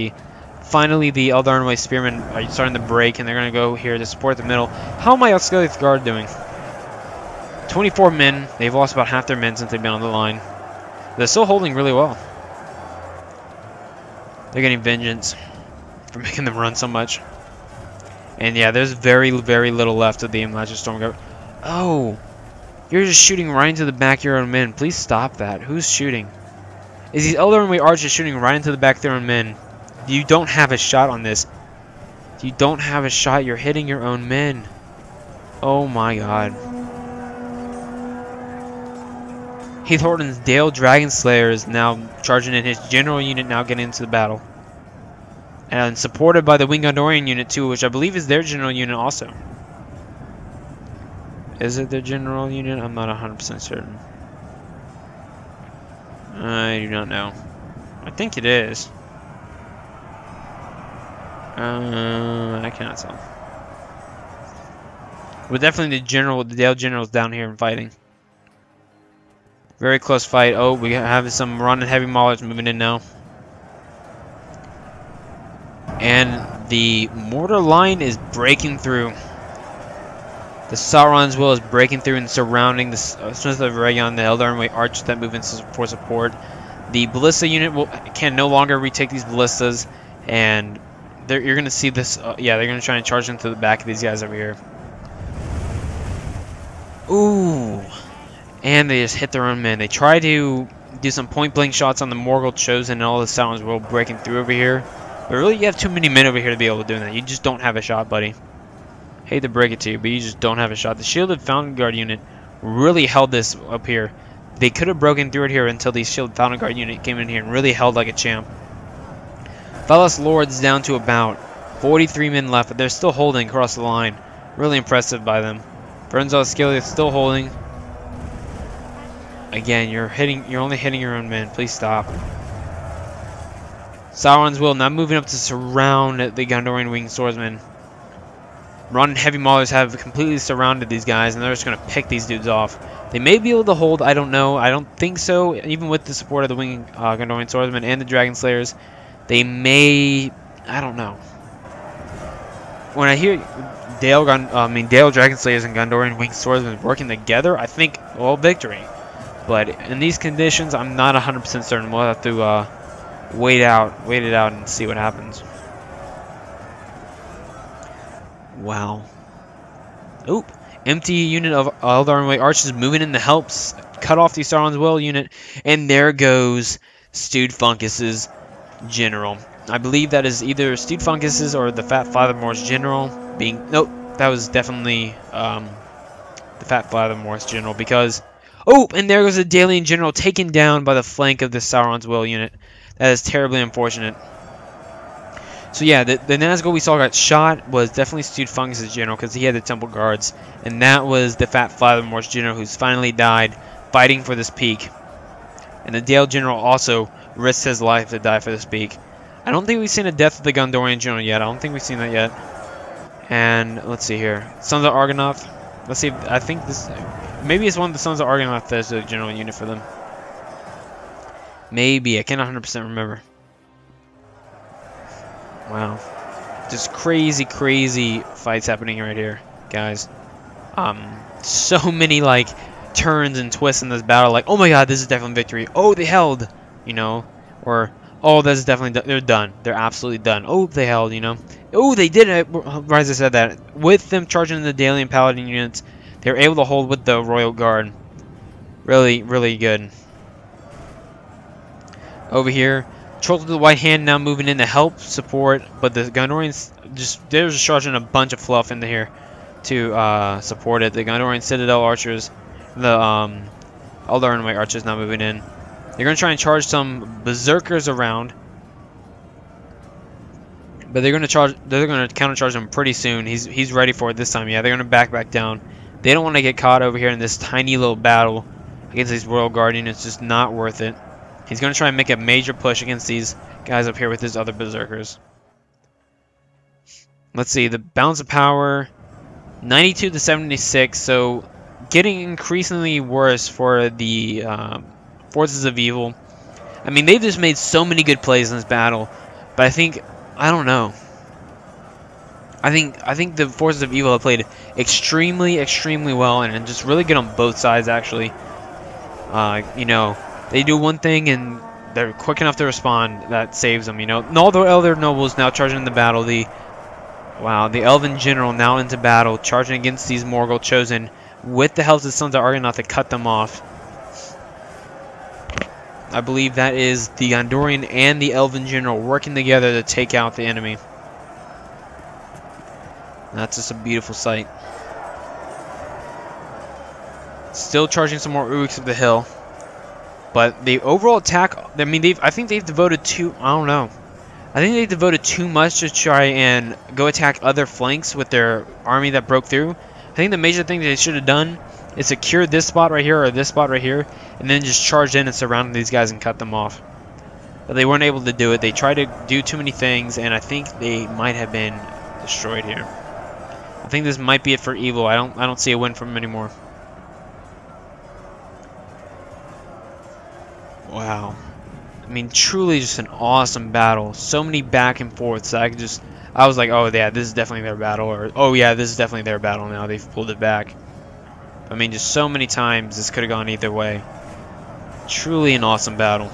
finally the Eldarnway Spearmen are starting to break, and they're going to go here to support the middle. How are my Auxiliary Guard doing? 24 men. They've lost about half their men since they've been on the line. They're still holding really well. They're getting vengeance for making them run so much. And yeah, there's very, very little left of the Imagine Storm Guard. Oh! You're just shooting right into the back of your own men. Please stop that. Who's shooting? Is these Eldarnway archers shooting right into the back of their own men? You don't have a shot on this. You don't have a shot. You're hitting your own men. Oh my god. Heath Horton's Dale Dragonslayer is now charging in his general unit, now getting into the battle. And supported by the Wing Gondorian unit too, which I believe is their general unit also. Is it their general unit? I'm not 100% certain. I do not know. I think it is. I cannot tell. But definitely the Dale General's down here and fighting. Very close fight. Oh, we have some Ronin heavy maulers moving in now. And the mortar line is breaking through. The Sauron's Will is breaking through and surrounding the Smith of Rayon, the Eldarnway archers that move in for support. The ballista unit can no longer retake these ballistas, and you're going to see this. Yeah, they're going to try and charge into the back of these guys over here. Ooh. And they just hit their own men. They try to do some point-blank shots on the Morgul Chosen and all the Sauron's Will breaking through over here. But really, you have too many men over here to be able to do that. You just don't have a shot, buddy. Hate to break it to you, but you just don't have a shot. The Shielded Fountain Guard unit really held this up here. They could have broken through it here until the Shielded Fountain Guard unit came in here and really held like a champ. Velas Lord's down to about 43 men left, but they're still holding across the line. Really impressive by them. Bernzal Scaly is still holding. Again, you're only hitting your own men. Please stop. Sauron's Will now moving up to surround the Gondorian Winged Swordsmen. Ronin heavy maulers have completely surrounded these guys, and they're just going to pick these dudes off. They may be able to hold, I don't know. I don't think so. Even with the support of the Winged Gondorian Swordsmen and the Dragon Slayers, they may, I don't know. When I hear Dale Dragon Slayers and Gondorian Winged Swordsmen working together, I think, well, victory. But in these conditions, I'm not 100% certain. We'll have to wait it out and see what happens. Wow. Oop. Empty unit of Eldarnway archers moving in to help cut off the Sauron's Will unit. And there goes Stewed Funkus's general. I believe that is either Stewed Funkus's or the Fat Fathermore's general being... Nope. That was definitely the Fat Fathermore's general because... Oh, and there goes the Dalian general taken down by the flank of the Sauron's Will unit. That is terribly unfortunate. So yeah, the Nazgul we saw got shot was definitely Stewed Fungus' general because he had the Temple Guards. And that was the Fat Fathermore's general who's finally died fighting for this peak. And the Dale general also risked his life to die for this peak. I don't think we've seen a death of the Gondorian general yet. I don't think we've seen that yet. And let's see here. Sons of Argonath. Let's see. I think this... Maybe it's one of the Sons of Argonath that's the general unit for them. Maybe. I can't 100% remember. Wow. Just crazy, crazy fights happening right here, guys. So many, like, turns and twists in this battle. Like, oh my god, this is definitely victory. Oh, they held, you know. Or, oh, that's definitely done. They're done. They're absolutely done. Oh, they held, you know. Oh, they did it. Right as I said that. With them charging the Dalian Paladin units, they were able to hold with the Royal Guard. Really, really good. Over here, Trolls of the White Hand now moving in to help support, but the Gondorians they're just charging a bunch of fluff into here to support it. The Gondorian Citadel archers, the Eldarnway archers now moving in. They're gonna try and charge some berserkers around, but they're gonna countercharge him pretty soon. He's ready for it this time. Yeah, they're gonna back down. They don't want to get caught over here in this tiny little battle against these Royal Guardian. It's just not worth it. He's going to try and make a major push against these guys up here with his other berserkers. Let's see, the balance of power, 92 to 76, so getting increasingly worse for the forces of evil. I mean, they've just made so many good plays in this battle, but I don't know. I think the forces of evil have played extremely well, and just really good on both sides, actually. You know, they do one thing and they're quick enough to respond. That saves them, you know. And all the other nobles now charging in the battle. The Elven General now into battle, charging against these Morgul Chosen with the help of the Sons of Argonath to cut them off. I believe that is the Gondorian and the Elven General working together to take out the enemy. That's just a beautiful sight. Still charging some more Uruks up the hill. But the overall attack, I mean, I think they've devoted I think they devoted too much to try and go attack other flanks with their army that broke through. I think the major thing they should have done is secure this spot right here or this spot right here, and then just charge in and surround these guys and cut them off. But they weren't able to do it. They tried to do too many things, and I think they might have been destroyed here. I think this might be it for evil. I don't see a win from them anymore. Wow. I mean, truly just an awesome battle. So many back and forths. I was like, oh yeah, this is definitely their battle, or oh yeah, this is definitely their battle now. They've pulled it back. I mean, just so many times this could have gone either way. Truly an awesome battle.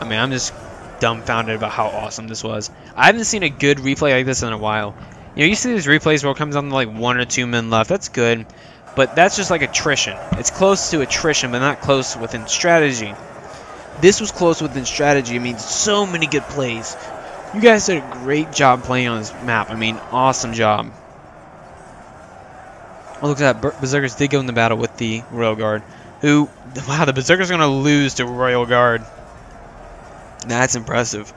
I mean, I'm just dumbfounded about how awesome this was. I haven't seen a good replay like this in a while. You know, you see these replays where it comes down to like 1 or 2 men left. That's good. But that's just like attrition. It's close to attrition, but not close within strategy. This was close within strategy. I mean, so many good plays. You guys did a great job playing on this map. I mean, awesome job. Oh, look at that. Berserkers did go in the battle with the Royal Guard. Who, wow, the Berserkers are going to lose to Royal Guard. That's impressive.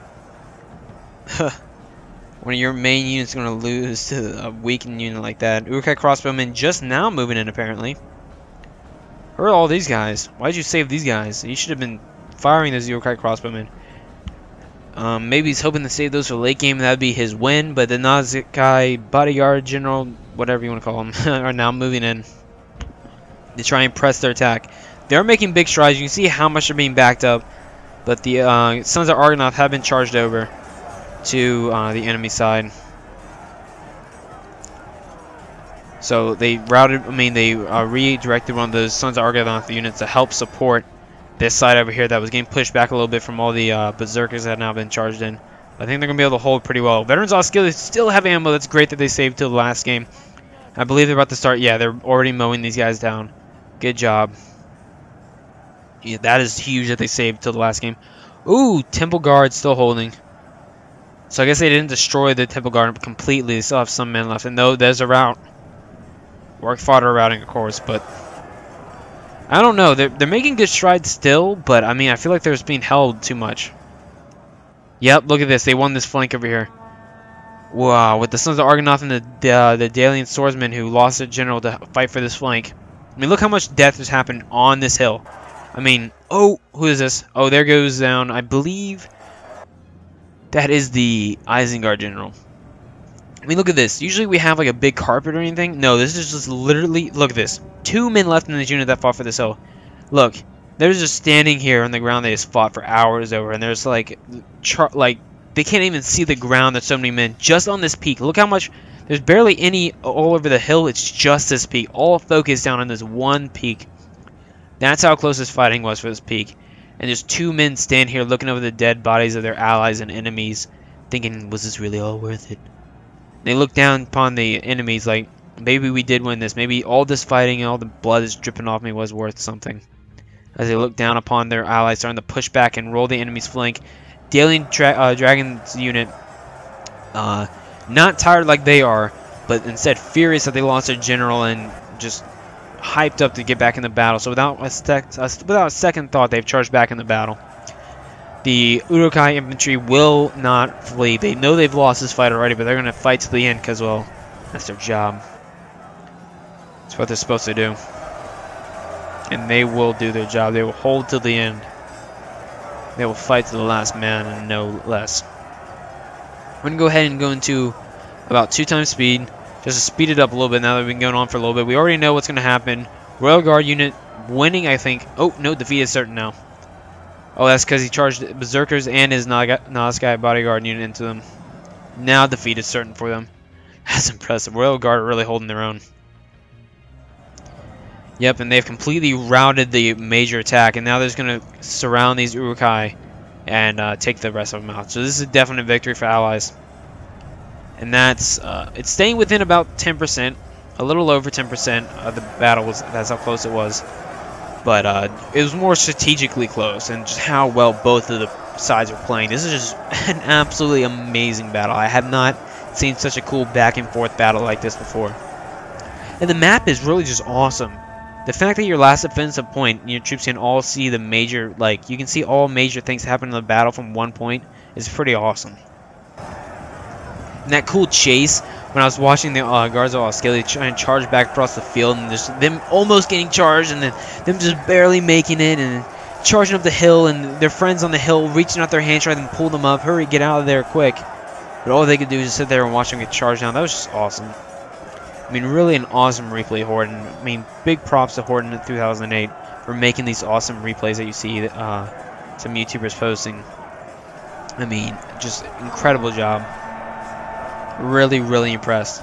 One of your main units is going to lose to a weakened unit like that. Uruk-hai crossbowmen just now moving in, apparently. Who are all these guys? Why did you save these guys? You should have been firing those Uruk-hai crossbowmen. Maybe he's hoping to save those for late game. That would be his win. But the Nazikai bodyguard general, whatever you want to call them, are now moving in to try and press their attack. They're making big strides. You can see how much they're being backed up. But the Sons of Argonath have been charged over to the enemy side. So they redirected one of those Sons of Argonath units to help support this side over here that was getting pushed back a little bit from all the Berserkers that have now been charged in. I think they're going to be able to hold pretty well. Veterans Oscillers still have ammo. That's great that they saved till the last game. I believe they're about to start. Yeah, they're already mowing these guys down. Good job. Yeah, that is huge that they saved till the last game. Ooh, Temple Guard still holding. So I guess they didn't destroy the Temple Guard completely. They still have some men left. And no, there's a route. Work fodder routing, of course, but I don't know. They're making good strides still, but I mean, I feel like they're just being held too much. Yep, look at this. They won this flank over here. Wow, with the Sons of Argonath and the Dalian swordsmen who lost their general to fight for this flank. I mean, look how much death has happened on this hill. I mean, oh, who is this? Oh, there goes down, I believe that is the Isengard general. I mean, look at this. Usually we have like a big carpet or anything. No, this is just literally, look at this. 2 men left in this unit that fought for this hill. Look, they're just standing here on the ground they just fought for hours over. And there's like they can't even see the ground. There's so many men just on this peak. Look how much, there's barely any all over the hill. It's just this peak. All focused down on this one peak. That's how close this fighting was for this peak. And just 2 men stand here looking over the dead bodies of their allies and enemies, thinking, was this really all worth it? They look down upon the enemies like, maybe we did win this. Maybe all this fighting and all the blood is dripping off me was worth something. As they look down upon their allies starting to push back and roll the enemy's flank. Dalian Dragon's unit, not tired like they are, but instead furious that they lost their general and just hyped up to get back in the battle. So without a second thought, they've charged back in the battle. The Uruk-hai infantry will not flee. They know they've lost this fight already, but they're going to fight to the end because, well, that's their job. That's what they're supposed to do. And they will do their job. They will hold till the end. They will fight to the last man and no less. I'm going to go ahead and go into about 2 times speed, just to speed it up a little bit now that we've been going on for a little bit. We already know what's going to happen. Royal Guard unit winning, I think. Oh, no, defeat is certain now. Oh, that's because he charged Berserkers and his Nagaskai bodyguard unit into them. Now defeat is certain for them. That's impressive. Royal Guard are really holding their own. Yep, and they've completely routed the major attack, and now they're just going to surround these Urukai and take the rest of them out. So this is a definite victory for allies. And that's, it's staying within about 10%, a little over 10% of the battle. That's how close it was. But it was more strategically close, and just how well both of the sides are playing. This is just an absolutely amazing battle. I have not seen such a cool back and forth battle like this before. And the map is really just awesome. The fact that your last offensive point, your troops can all see the major, like, you can see all major things happen in the battle from one point is pretty awesome. And that cool chase, when I was watching the Guards of Oscalia try and charge back across the field, and just them almost getting charged, and then them just barely making it, and charging up the hill, and their friends on the hill reaching out their hands, trying to pull them up, hurry, get out of there quick. But all they could do is just sit there and watch them get charged down. That was just awesome. I mean, really an awesome replay, Horden. I mean, big props to Horden in 2008 for making these awesome replays that you see some YouTubers posting. I mean, just incredible job. Really, really impressed.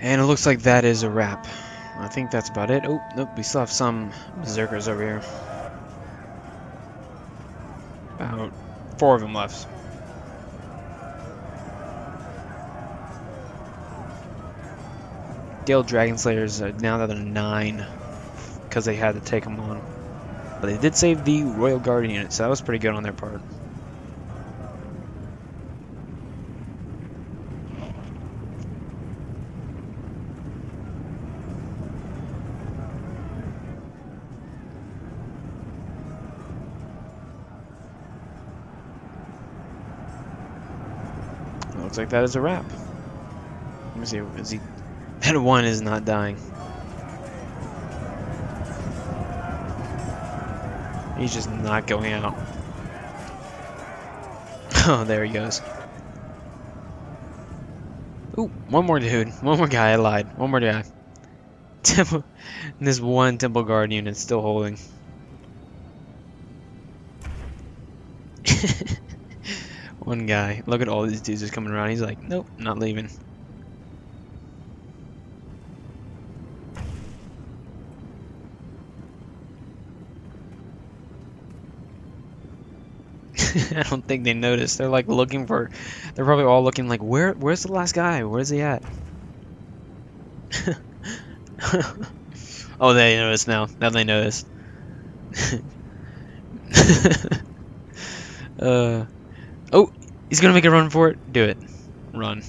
And it looks like that is a wrap. I think that's about it. Oh, nope, we still have some Berserkers over here. About 4 of them left. Gale Dragon Slayers are now down to 9 because they had to take them on. But they did save the Royal Guard unit, so that was pretty good on their part. Looks like that is a wrap. Let me see. Is he? That one is not dying. He's just not going out. Oh, there he goes. Ooh, one more dude. One more guy. I lied. One more guy. Temple. This one Temple Guard unit still holding. One guy. Look at all these dudes just coming around. He's like, nope, not leaving. I don't think they noticed. They're like looking for. They're probably all looking like, where's the last guy? Where's he at? Oh, they noticed now. Now they notice. Oh, he's gonna make a run for it. Do it. Run.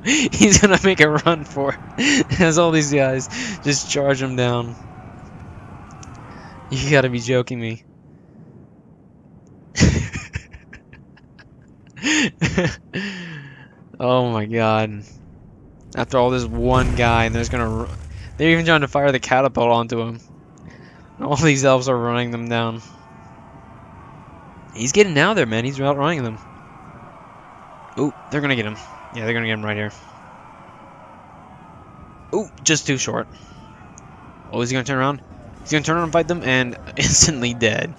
He's gonna make a run for it. As all these guys just charge him down. You gotta be joking me. Oh my god. After all this one guy, and they're even trying to fire the catapult onto him. All these elves are running them down. He's getting out there, man. He's outrunning them. Ooh, they're gonna get him. Yeah, they're gonna get him right here. Ooh, just too short. Oh, is he gonna turn around? He's gonna turn around and fight them, and instantly dead.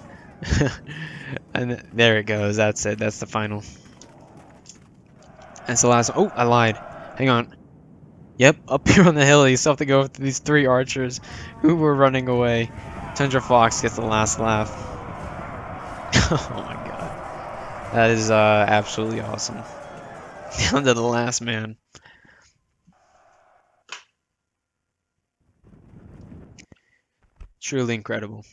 And there it goes. That's it. That's the final. That's the last. Oh, I lied. Hang on. Yep, up here on the hill, you still have to go with these 3 archers who were running away. Tundra Fox gets the last laugh. Oh my god. That is absolutely awesome. Down to the last man. Truly incredible.